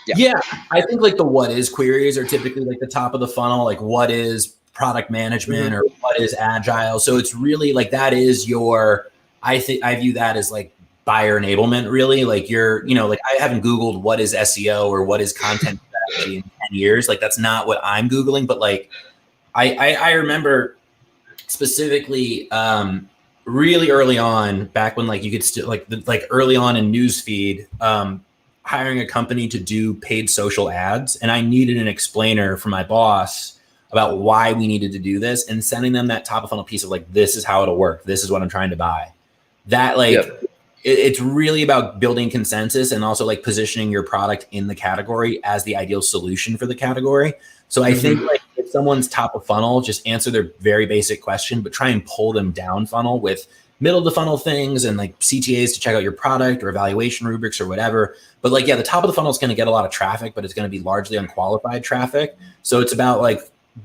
Yeah, I think like the what is queries are typically like the top of the funnel. Like what is product management or what is agile? So it's really like that is I view that as like buyer enablement, really. Like like I haven't Googled what is SEO or what is content strategy in 10 years. Like that's not what I'm Googling, but like I remember specifically really early on, back when like you could still like early on in newsfeed, hiring a company to do paid social ads. And I needed an explainer from my boss about why we needed to do this, and sending them that top of funnel piece of like, this is how it'll work. This is what I'm trying to buy. That like, it's really about building consensus and also like positioning your product in the category as the ideal solution for the category. So I think like if someone's top of funnel, just answer their very basic question, but try and pull them down funnel with middle of the funnel things and like CTAs to check out your product or evaluation rubrics or whatever. But like, yeah, the top of the funnel is going to get a lot of traffic, but it's going to be largely unqualified traffic. So it's about like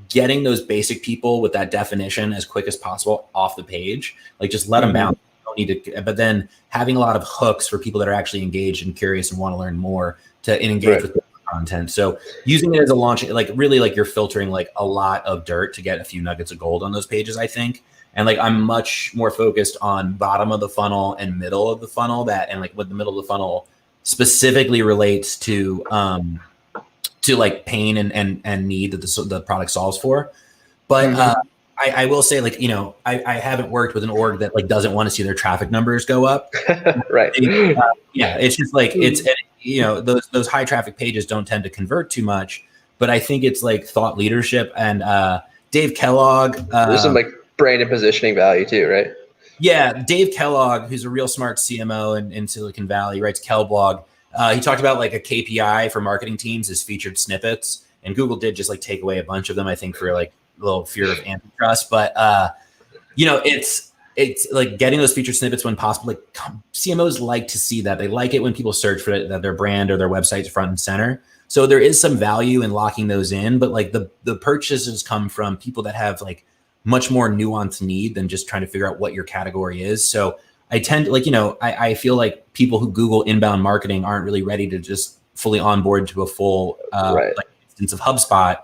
getting those basic people with that definition as quick as possible off the page. Like just let them bounce. You don't need to, but then having a lot of hooks for people that are actually engaged and curious and want to learn more to engage with the content. So using it as a launch, like really like you're filtering like a lot of dirt to get a few nuggets of gold on those pages, I think. And like, I'm much more focused on bottom of the funnel and middle of the funnel and like what the middle of the funnel specifically relates to like pain and need that the product solves for. But I will say, like, I haven't worked with an org that like doesn't want to see their traffic numbers go up. Right. Yeah, it's just like those high traffic pages don't tend to convert too much, but I think it's like thought leadership and Dave Kellogg. There's some like brand and positioning value too, right? Yeah, Dave Kellogg, who's a real smart CMO in Silicon Valley, writes Kellblog. He talked about like a KPI for marketing teams is featured snippets, and Google did just like take away a bunch of them, I think, for like a little fear of antitrust. But it's like getting those featured snippets when possible. Like CMOs like to see that. They like it when people search for it, that their brand or their website's front and center. So there is some value in locking those in, but like the purchases come from people that have like much more nuanced need than just trying to figure out what your category is. So I tend to like, I feel like people who Google inbound marketing aren't really ready to just fully onboard to a full like instance of HubSpot.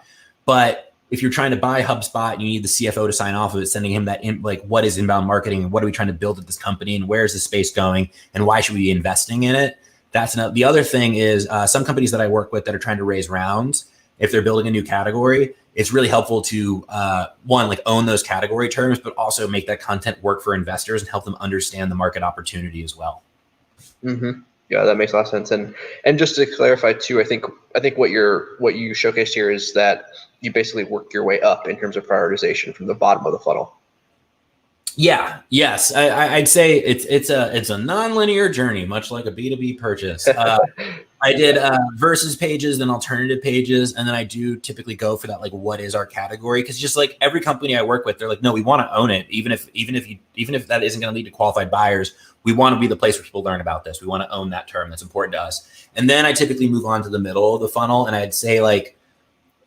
But if you're trying to buy HubSpot and you need the CFO to sign off of it, sending him that like, what is inbound marketing and what are we trying to build at this company and where is the space going and why should we be investing in it? That's not the other thing is some companies that I work with that are trying to raise rounds, if they're building a new category, it's really helpful to one, like own those category terms, but also make that content work for investors and help them understand the market opportunity as well. Mm-hmm. Yeah, that makes a lot of sense. And just to clarify too, I think what you showcased here is that you basically work your way up in terms of prioritization from the bottom of the funnel. Yeah. Yes. I'd say it's a non-linear journey, much like a B2B purchase. I did versus pages, then alternative pages, and then I do typically go for that like what is our category? Because just like every company I work with, they're like, no, we want to own it, even if that isn't going to lead to qualified buyers. We want to be the place where people learn about this. We want to own that term. That's important to us. And then I typically move on to the middle of the funnel, and I'd say like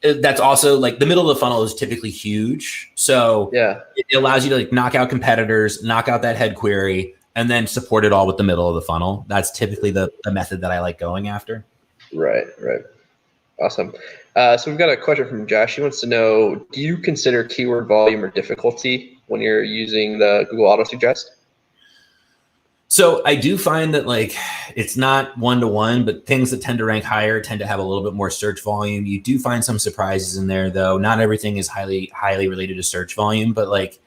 that's also like the middle of the funnel is typically huge. So yeah, it allows you to like knock out competitors, knock out that head query, and then support it all with the middle of the funnel. That's typically the method that I like going after. Right. Awesome. So we've got a question from Josh. He wants to know, do you consider keyword volume or difficulty when you're using the Google Auto Suggest? So I do find that like it's not one-to-one, but things that tend to rank higher tend to have a little bit more search volume. You do find some surprises in there though. Not everything is highly related to search volume, but like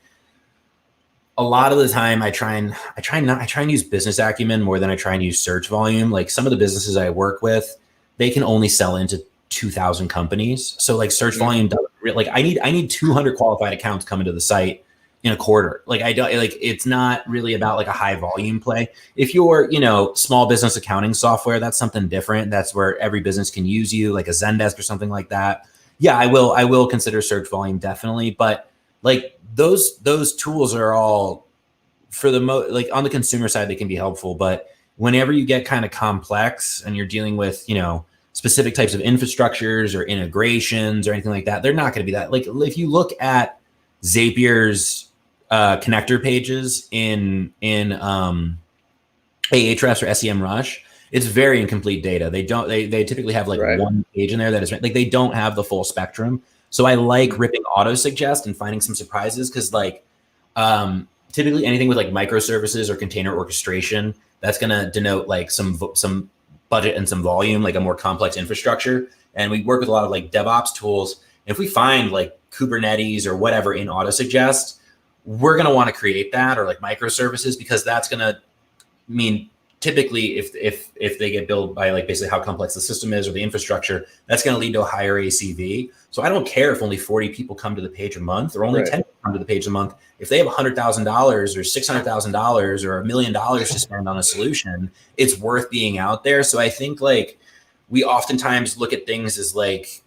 a lot of the time I try and use business acumen more than I try and use search volume. Like some of the businesses I work with, they can only sell into 2,000 companies. So like search volume doesn't like I need 200 qualified accounts coming to the site in a quarter. Like I don't like it's not really about like a high volume play. If you're, small business accounting software, that's something different. That's where every business can use you, like a Zendesk or something like that. Yeah, I will consider search volume definitely, but like those tools are all for the like on the consumer side, they can be helpful, but whenever you get kind of complex and you're dealing with, specific types of infrastructures or integrations or anything like that, they're not going to be that. Like if you look at Zapier's connector pages in Ahrefs or SEMrush, it's very incomplete data. They typically have like one page in there that is like they don't have the full spectrum. So I like ripping auto suggest and finding some surprises because like typically anything with like microservices or container orchestration, that's going to denote like some budget and some volume, like a more complex infrastructure. And we work with a lot of like DevOps tools. If we find like Kubernetes or whatever in autosuggest, we're going to want to create that or like microservices because that's going to mean typically if they get built by like basically how complex the system is or the infrastructure, that's going to lead to a higher ACV. So I don't care if only 40 people come to the page a month or only 10 come to the page a month. If they have $100,000 or $600,000 or $1 million to spend on a solution, it's worth being out there. So I think like we oftentimes look at things as like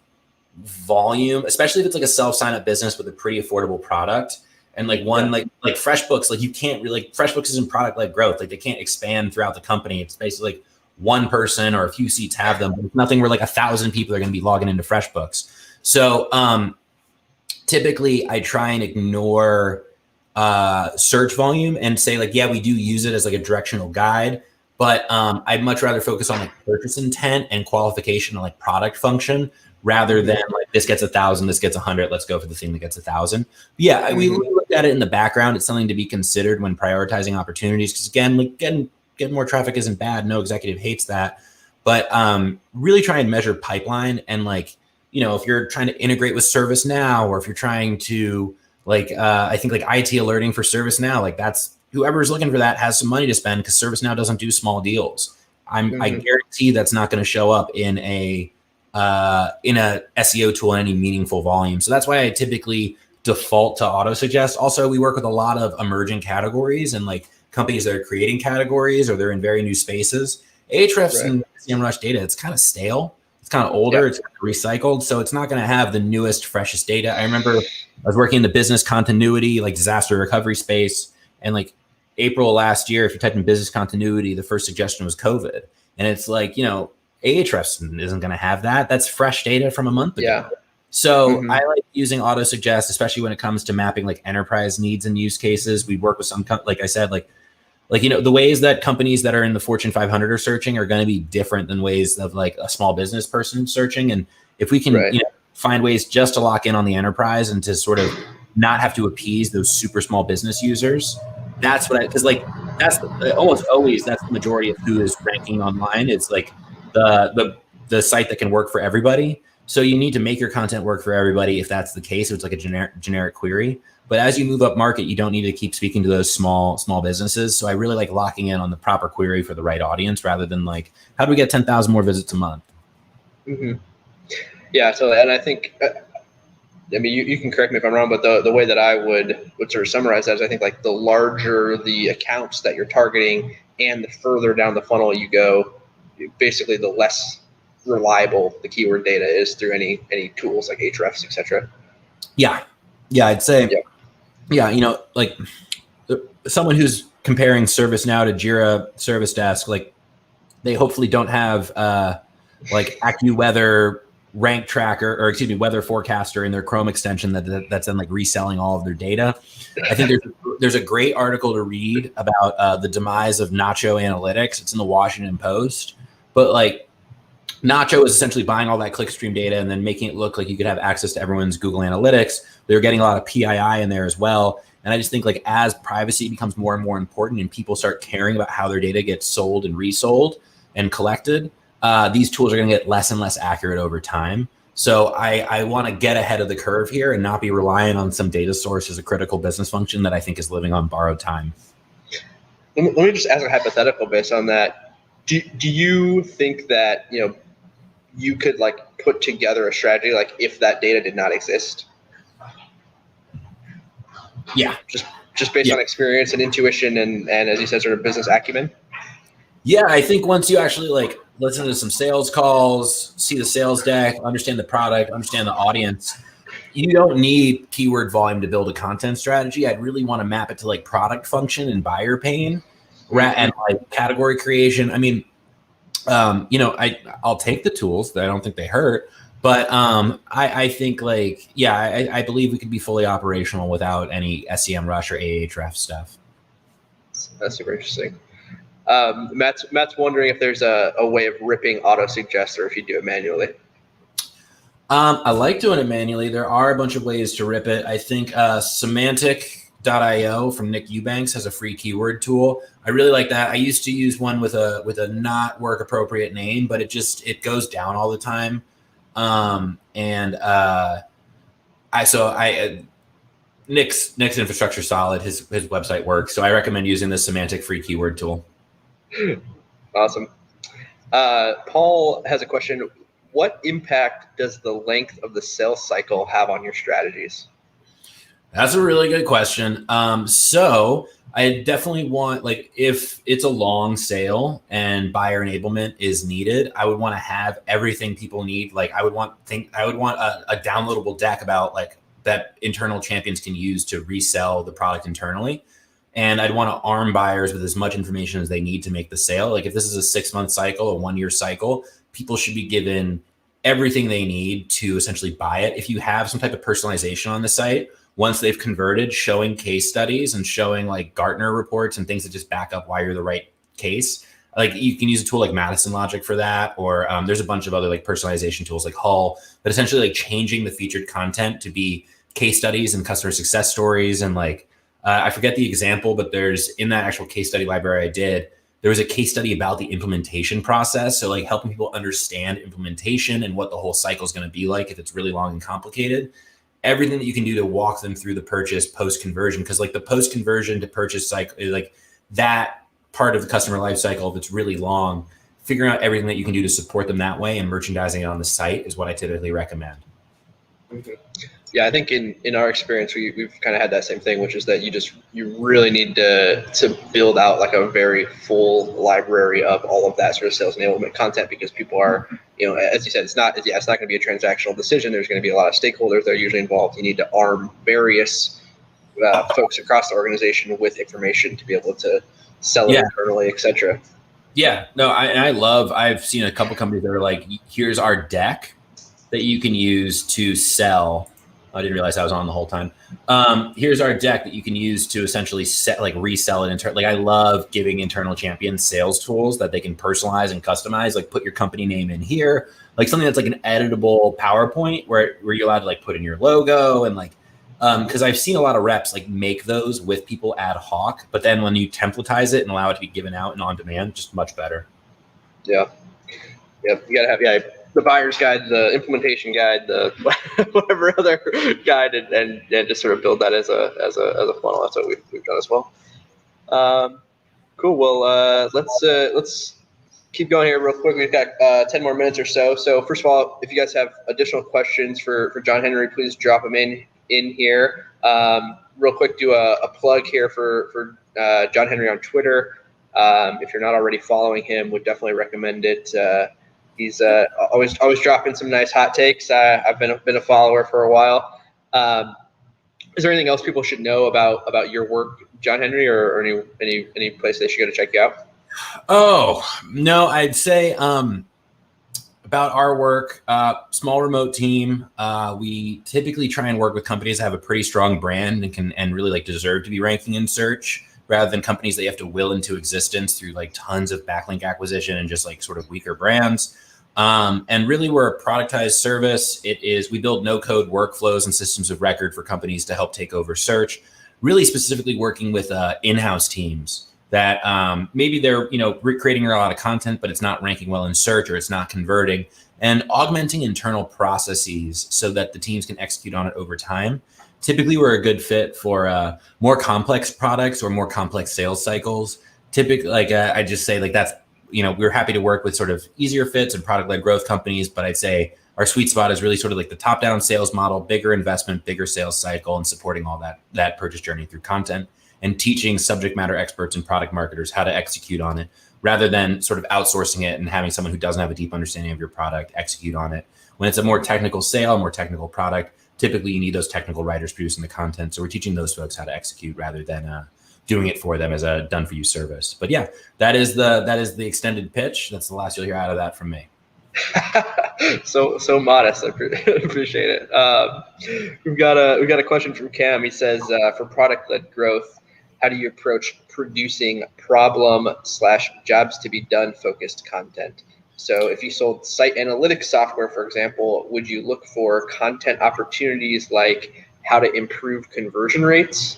volume, especially if it's like a self-sign-up business with a pretty affordable product. And like one, like FreshBooks, like you can't really, like FreshBooks isn't product-led growth. Like they can't expand throughout the company. It's basically like one person or a few seats have them. But it's nothing where like 1,000 people are going to be logging into FreshBooks. So typically I try and ignore search volume and say like, yeah, we do use it as like a directional guide, but I'd much rather focus on like purchase intent and qualification and like product function rather than like this gets 1,000, this gets 100. Let's go for the thing that gets 1,000. Yeah, we look at it in the background. It's something to be considered when prioritizing opportunities. Because again, like getting more traffic isn't bad. No executive hates that. But really try and measure pipeline and like, if you're trying to integrate with ServiceNow or if you're trying to I think like IT alerting for ServiceNow, like that's whoever's looking for that has some money to spend because ServiceNow doesn't do small deals. I guarantee that's not going to show up in a SEO tool in any meaningful volume. So that's why I typically default to auto suggest. Also, we work with a lot of emerging categories and like companies that are creating categories or they're in very new spaces. Ahrefs and SEMrush data, it's kind of stale. It's kind of older. It's recycled. So it's not going to have the newest, freshest data. I remember I was working in the business continuity, like disaster recovery space. And like April last year, if you typed in business continuity, the first suggestion was COVID. And it's like, Ahrefs isn't going to have that. That's fresh data from a month ago. Yeah. So I like using auto suggest, especially when it comes to mapping like enterprise needs and use cases. We work with some, like I said, the ways that companies that are in the Fortune 500 are searching are going to be different than ways of like a small business person searching. And if we can, find ways just to lock in on the enterprise and to sort of not have to appease those super small business users, that's what because like that's almost always that's the majority of who is ranking online. It's like the site that can work for everybody. So you need to make your content work for everybody. If that's the case, it's like a generic query. But as you move up market, you don't need to keep speaking to those small businesses. So I really like locking in on the proper query for the right audience rather than like, how do we get 10,000 more visits a month? Yeah, totally. And I think, you can correct me if I'm wrong, but the way that I would sort of summarize that is I think like the larger the accounts that you're targeting and the further down the funnel you go, basically the less reliable the keyword data is through any tools like Ahrefs, etc. Yeah, I'd say, like someone who's comparing ServiceNow to Jira Service Desk, like they hopefully don't have like AccuWeather rank tracker weather forecaster in their Chrome extension that's then like reselling all of their data. I think there's a great article to read about the demise of Nacho Analytics. It's in the Washington Post, but like Nacho is essentially buying all that clickstream data and then making it look like you could have access to everyone's Google Analytics. They're getting a lot of PII in there as well. And I just think like as privacy becomes more and more important and people start caring about how their data gets sold and resold and collected, these tools are going to get less and less accurate over time. So I want to get ahead of the curve here and not be relying on some data source as a critical business function that I think is living on borrowed time. Let me just ask a hypothetical based on that. Do you think that, you could like put together a strategy like if that data did not exist? Yeah. Just based on experience and intuition and as you said, sort of business acumen? Yeah, I think once you actually like listen to some sales calls, see the sales deck, understand the product, understand the audience, you don't need keyword volume to build a content strategy. I'd really want to map it to like product function and buyer pain and like category creation. I mean, I'll take the tools. I don't think they hurt, but I think like, I believe we could be fully operational without any SEMrush or Ahrefs stuff. That's super interesting. Matt's wondering if there's a way of ripping auto suggest or if you do it manually. I like doing it manually. There are a bunch of ways to rip it. I think semantic.io from Nick Eubanks has a free keyword tool. I really like that. I used to use one with a not work appropriate name, but it goes down all the time. Nick's infrastructure solid. His website works, so I recommend using the semantic free keyword tool. Awesome. Paul has a question. What impact does the length of the sales cycle have on your strategies? That's a really good question. So I definitely want, like, if it's a long sale and buyer enablement is needed, I would want to have everything people need. Like I would want a downloadable deck about like that internal champions can use to resell the product internally. And I'd want to arm buyers with as much information as they need to make the sale. Like if this is a 6-month cycle, a 1-year cycle, people should be given everything they need to essentially buy it. If you have some type of personalization on the site, once they've converted, showing case studies and showing like Gartner reports and things that just back up why you're the right case. Like you can use a tool like Madison Logic for that, or there's a bunch of other like personalization tools like Hull, but essentially like changing the featured content to be case studies and customer success stories. And like, I forget the example, but there's in that actual case study library I did, there was a case study about the implementation process. So like helping people understand implementation and what the whole cycle is going to be like if it's really long and complicated. everything that you can do to walk them through the purchase post-conversion. Because like the post-conversion to purchase cycle, like that part of the customer life cycle that's really long, figuring out everything that you can do to support them that way and merchandising it on the site is what I typically recommend. Mm-hmm. Yeah, I think in our experience, we've kind of had that same thing, which is that you really need to build out like a very full library of all of that sort of sales enablement content, because people are, as you said, it's not going to be a transactional decision. There's going to be a lot of stakeholders that are usually involved. You need to arm various folks across the organization with information to be able to sell it internally, et cetera. Yeah, no, I've seen a couple companies that are like, here's our deck that you can use to sell. I didn't realize I was on the whole time. Here's our deck that you can use to essentially resell it. Like I love giving internal champions sales tools that they can personalize and customize, like put your company name in here, like something that's like an editable PowerPoint where you're allowed to like put in your logo and like, because I've seen a lot of reps like make those with people ad hoc, but then when you templatize it and allow it to be given out and on demand, just much better. Yeah. You gotta have, the buyer's guide, the implementation guide, the whatever other guide, and just sort of build that as a funnel. That's what we've done as well. Cool. Well, let's keep going here real quick. We've got 10 more minutes or so. So first of all, if you guys have additional questions for John Henry, please drop them in here. Real quick, do a plug here for John Henry on Twitter. If you're not already following him, would definitely recommend it. He's always dropping some nice hot takes. I've been a follower for a while. Is there anything else people should know about your work, John Henry, or any place they should go to check you out? Oh no, I'd say about our work, small remote team. We typically try and work with companies that have a pretty strong brand and really like deserve to be ranking in search, rather than companies that you have to will into existence through like tons of backlink acquisition and just like sort of weaker brands. And really we're a productized service. We build no code workflows and systems of record for companies to help take over search, really specifically working with in-house teams that maybe they're, creating a lot of content, but it's not ranking well in search or it's not converting, and augmenting internal processes so that the teams can execute on it over time. Typically, we're a good fit for more complex products or more complex sales cycles. Typically, I just say that's, we're happy to work with sort of easier fits and product-led growth companies, but I'd say our sweet spot is really sort of like the top-down sales model, bigger investment, bigger sales cycle, and supporting all that purchase journey through content and teaching subject matter experts and product marketers how to execute on it, rather than sort of outsourcing it and having someone who doesn't have a deep understanding of your product execute on it. When it's a more technical sale, more technical product, typically you need those technical writers producing the content. So we're teaching those folks how to execute rather than doing it for them as a done for you service. But yeah, that is the extended pitch. That's the last you'll hear out of that from me. So modest. I appreciate it. We've got a question from Cam. He says, for product-led growth, how do you approach producing problem/jobs to be done focused content? So if you sold site analytics software, for example, would you look for content opportunities like how to improve conversion rates?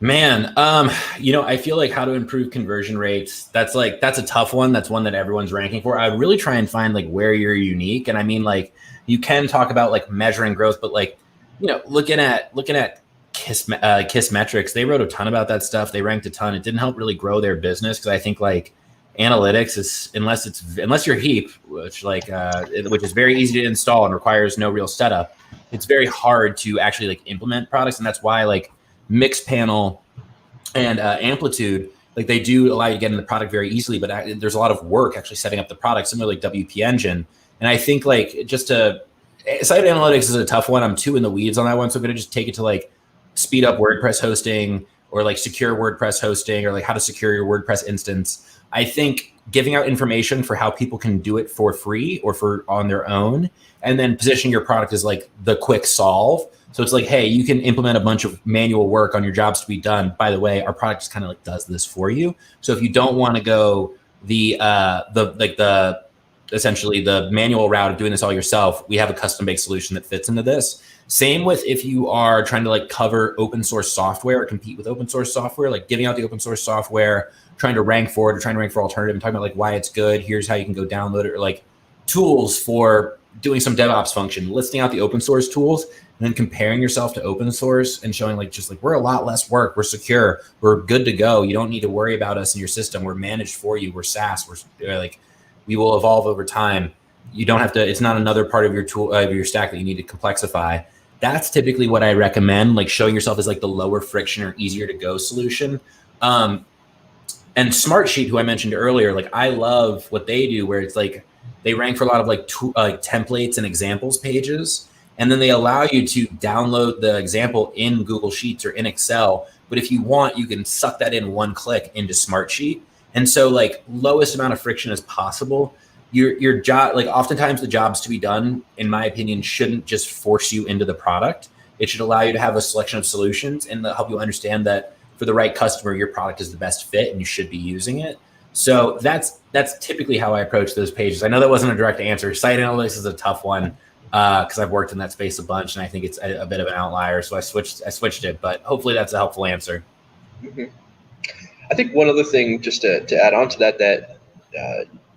Man, I feel like how to improve conversion rates, that's a tough one. That's one that everyone's ranking for. I really try and find like where you're unique. And I mean, like you can talk about like measuring growth, but like, looking at Kiss metrics, they wrote a ton about that stuff. They ranked a ton. It didn't help really grow their business because I think like analytics is unless you're Heap, which is very easy to install and requires no real setup. It's very hard to actually like implement products, and that's why like Mixpanel and Amplitude, like they do allow you to get in the product very easily, but there's a lot of work actually setting up the product, similar like WP Engine. And I think like site analytics is a tough one. I'm too in the weeds on that one, so I'm gonna just take it to like speed up WordPress hosting or like secure WordPress hosting or like how to secure your WordPress instance. I think giving out information for how people can do it for free or for on their own, and then positioning your product as like the quick solve. So it's like, hey, you can implement a bunch of manual work on your jobs to be done. By the way, our product just kind of like does this for you. So if you don't want to go essentially the manual route of doing this all yourself, we have a custom-baked solution that fits into this. Same with if you are trying to like cover open source software or compete with open source software, like giving out the open source software, trying to rank for it or trying to rank for alternative and talking about like why it's good. Here's how you can go download it, or like tools for doing some DevOps function, listing out the open source tools, and then comparing yourself to open source and showing like, we're a lot less work. We're secure. We're good to go. You don't need to worry about us in your system. We're managed for you. We're SaaS. We're like, we will evolve over time. You don't have to, it's not another part of your tool, of your stack that you need to complexify. That's typically what I recommend, like showing yourself as like the lower friction or easier to go solution. And Smartsheet, who I mentioned earlier, like I love what they do, where it's like they rank for a lot of like templates and examples pages, and then they allow you to download the example in Google Sheets or in Excel. But if you want, you can suck that in one click into Smartsheet. And so like lowest amount of friction as possible. Your job, like oftentimes the jobs to be done, in my opinion, shouldn't just force you into the product. It should allow you to have a selection of solutions and help you understand that for the right customer, your product is the best fit and you should be using it. So that's typically how I approach those pages. I know that wasn't a direct answer. Site analytics is a tough one because I've worked in that space a bunch and I think it's a bit of an outlier. So I switched it, but hopefully that's a helpful answer. Mm-hmm. I think one other thing just to add on to that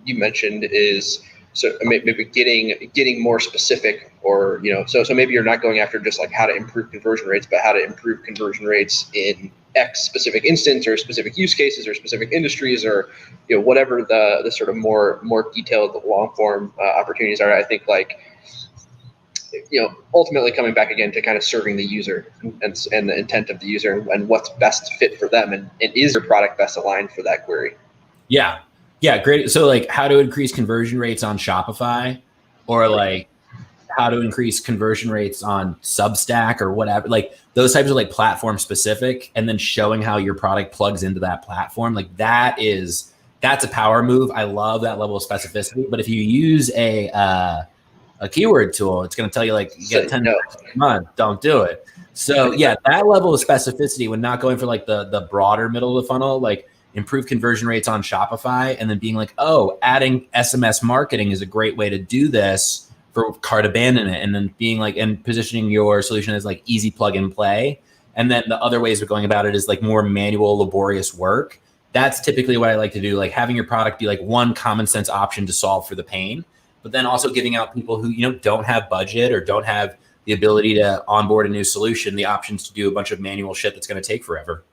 you mentioned is so maybe getting more specific, or so maybe you're not going after just like how to improve conversion rates, but how to improve conversion rates in X specific instance or specific use cases or specific industries, or whatever the sort of more detailed long form opportunities are. I think like ultimately coming back again to kind of serving the user and the intent of the user and what's best fit for them, and is your product best aligned for that query? Yeah, great. So like how to increase conversion rates on Shopify, or like how to increase conversion rates on Substack or whatever, like those types of like platform specific, and then showing how your product plugs into that platform. Like that's a power move. I love that level of specificity. But if you use a keyword tool, it's going to tell you like you get 10 a month, don't do it. So yeah, that level of specificity when not going for like the broader middle of the funnel, like improve conversion rates on Shopify, and then being like, oh, adding SMS marketing is a great way to do this for cart abandonment, and then being like, and positioning your solution as like easy plug and play. And then the other ways of going about it is like more manual, laborious work. That's typically what I like to do, like having your product be like one common sense option to solve for the pain, but then also giving out people who don't have budget or don't have the ability to onboard a new solution the options to do a bunch of manual shit that's going to take forever.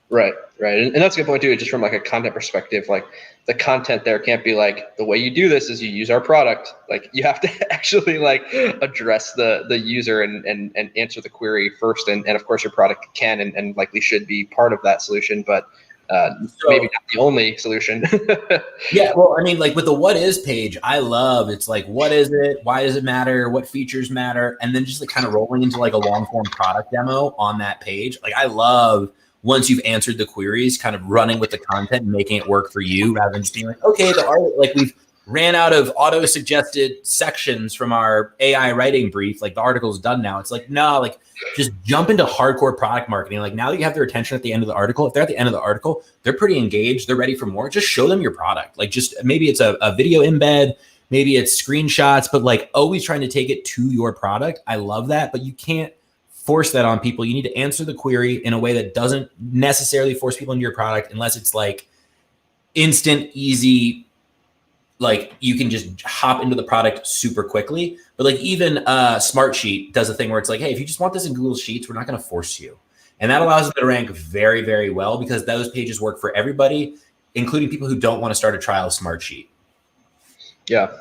Right. And that's a good point too, just from like a content perspective. Like the content there can't be like, the way you do this is you use our product. Like you have to actually like address the user and answer the query first. And of course your product can and likely should be part of that solution, but maybe not the only solution. Yeah, well, I mean, like with the what is page, I love it's like, what is it? Why does it matter? What features matter? And then just like kind of rolling into like a long form product demo on that page. Like I love once you've answered the queries, kind of running with the content and making it work for you rather than just being like, okay, like we've ran out of auto-suggested sections from our AI writing brief. Like the article's done now. It's like, no, like just jump into hardcore product marketing. Like now that you have their attention at the end of the article, if they're at the end of the article, they're pretty engaged. They're ready for more. Just show them your product. Like just maybe it's a video embed, maybe it's screenshots, but like always trying to take it to your product. I love that, but you can't force that on people. You need to answer the query in a way that doesn't necessarily force people into your product unless it's like instant, easy, like you can just hop into the product super quickly. But like even Smartsheet does a thing where it's like, hey, if you just want this in Google Sheets, we're not going to force you. And that allows them to rank very, very well because those pages work for everybody, including people who don't want to start a trial of Smartsheet. Yeah.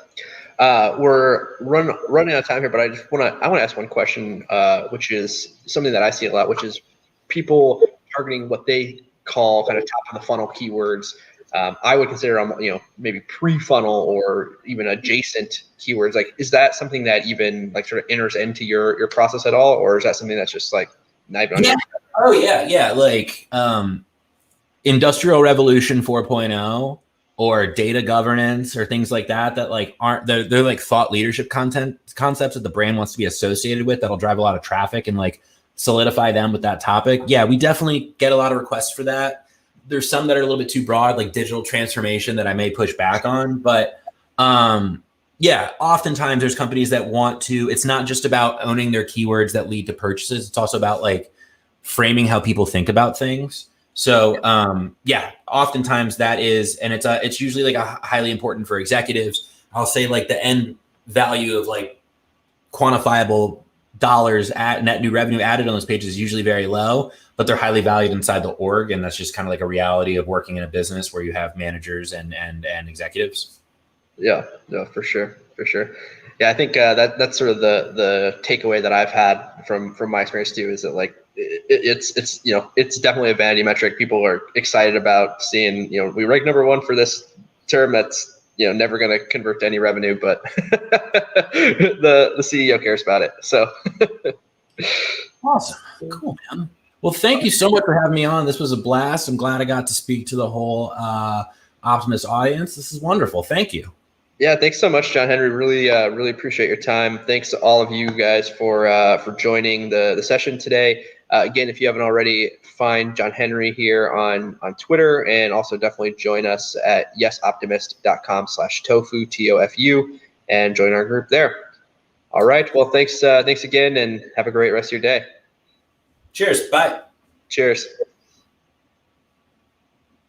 We're running out of time here, but I want to ask one question, which is something that I see a lot, which is people targeting what they call kind of top of the funnel keywords. I would consider them, maybe pre-funnel or even adjacent keywords. Like, is that something that even like sort of enters into your process at all, or is that something that's just like not even? Yeah. Oh yeah. Like Industrial Revolution 4.0. or data governance or things like that like aren't, they're like thought leadership concepts that the brand wants to be associated with that'll drive a lot of traffic and like solidify them with that topic. Yeah, we definitely get a lot of requests for that. There's some that are a little bit too broad, like digital transformation, that I may push back on. But yeah, oftentimes there's companies that want to, it's not just about owning their keywords that lead to purchases. It's also about like framing how people think about things. So yeah, oftentimes that is, and it's usually like a highly important for executives. I'll say like the end value of like quantifiable dollars at net new revenue added on those pages is usually very low, but they're highly valued inside the org. And that's just kind of like a reality of working in a business where you have managers and executives. Yeah, no, for sure. Yeah, I think that's sort of the takeaway that I've had from my experience too, is that like it's it's definitely a vanity metric. People are excited about seeing, we rank number one for this term that's never going to convert to any revenue, but the CEO cares about it. So awesome, cool, man. Well, thank you so much for having me on. This was a blast. I'm glad I got to speak to the whole Optimist audience. This is wonderful. Thank you. Yeah, thanks so much, John Henry. Really appreciate your time. Thanks to all of you guys for joining the session today. Again, if you haven't already, find John Henry here on Twitter, and also definitely join us at yesoptimist.com/tofu, TOFU, and join our group there. All right. Well, thanks again, and have a great rest of your day. Cheers. Bye. Cheers.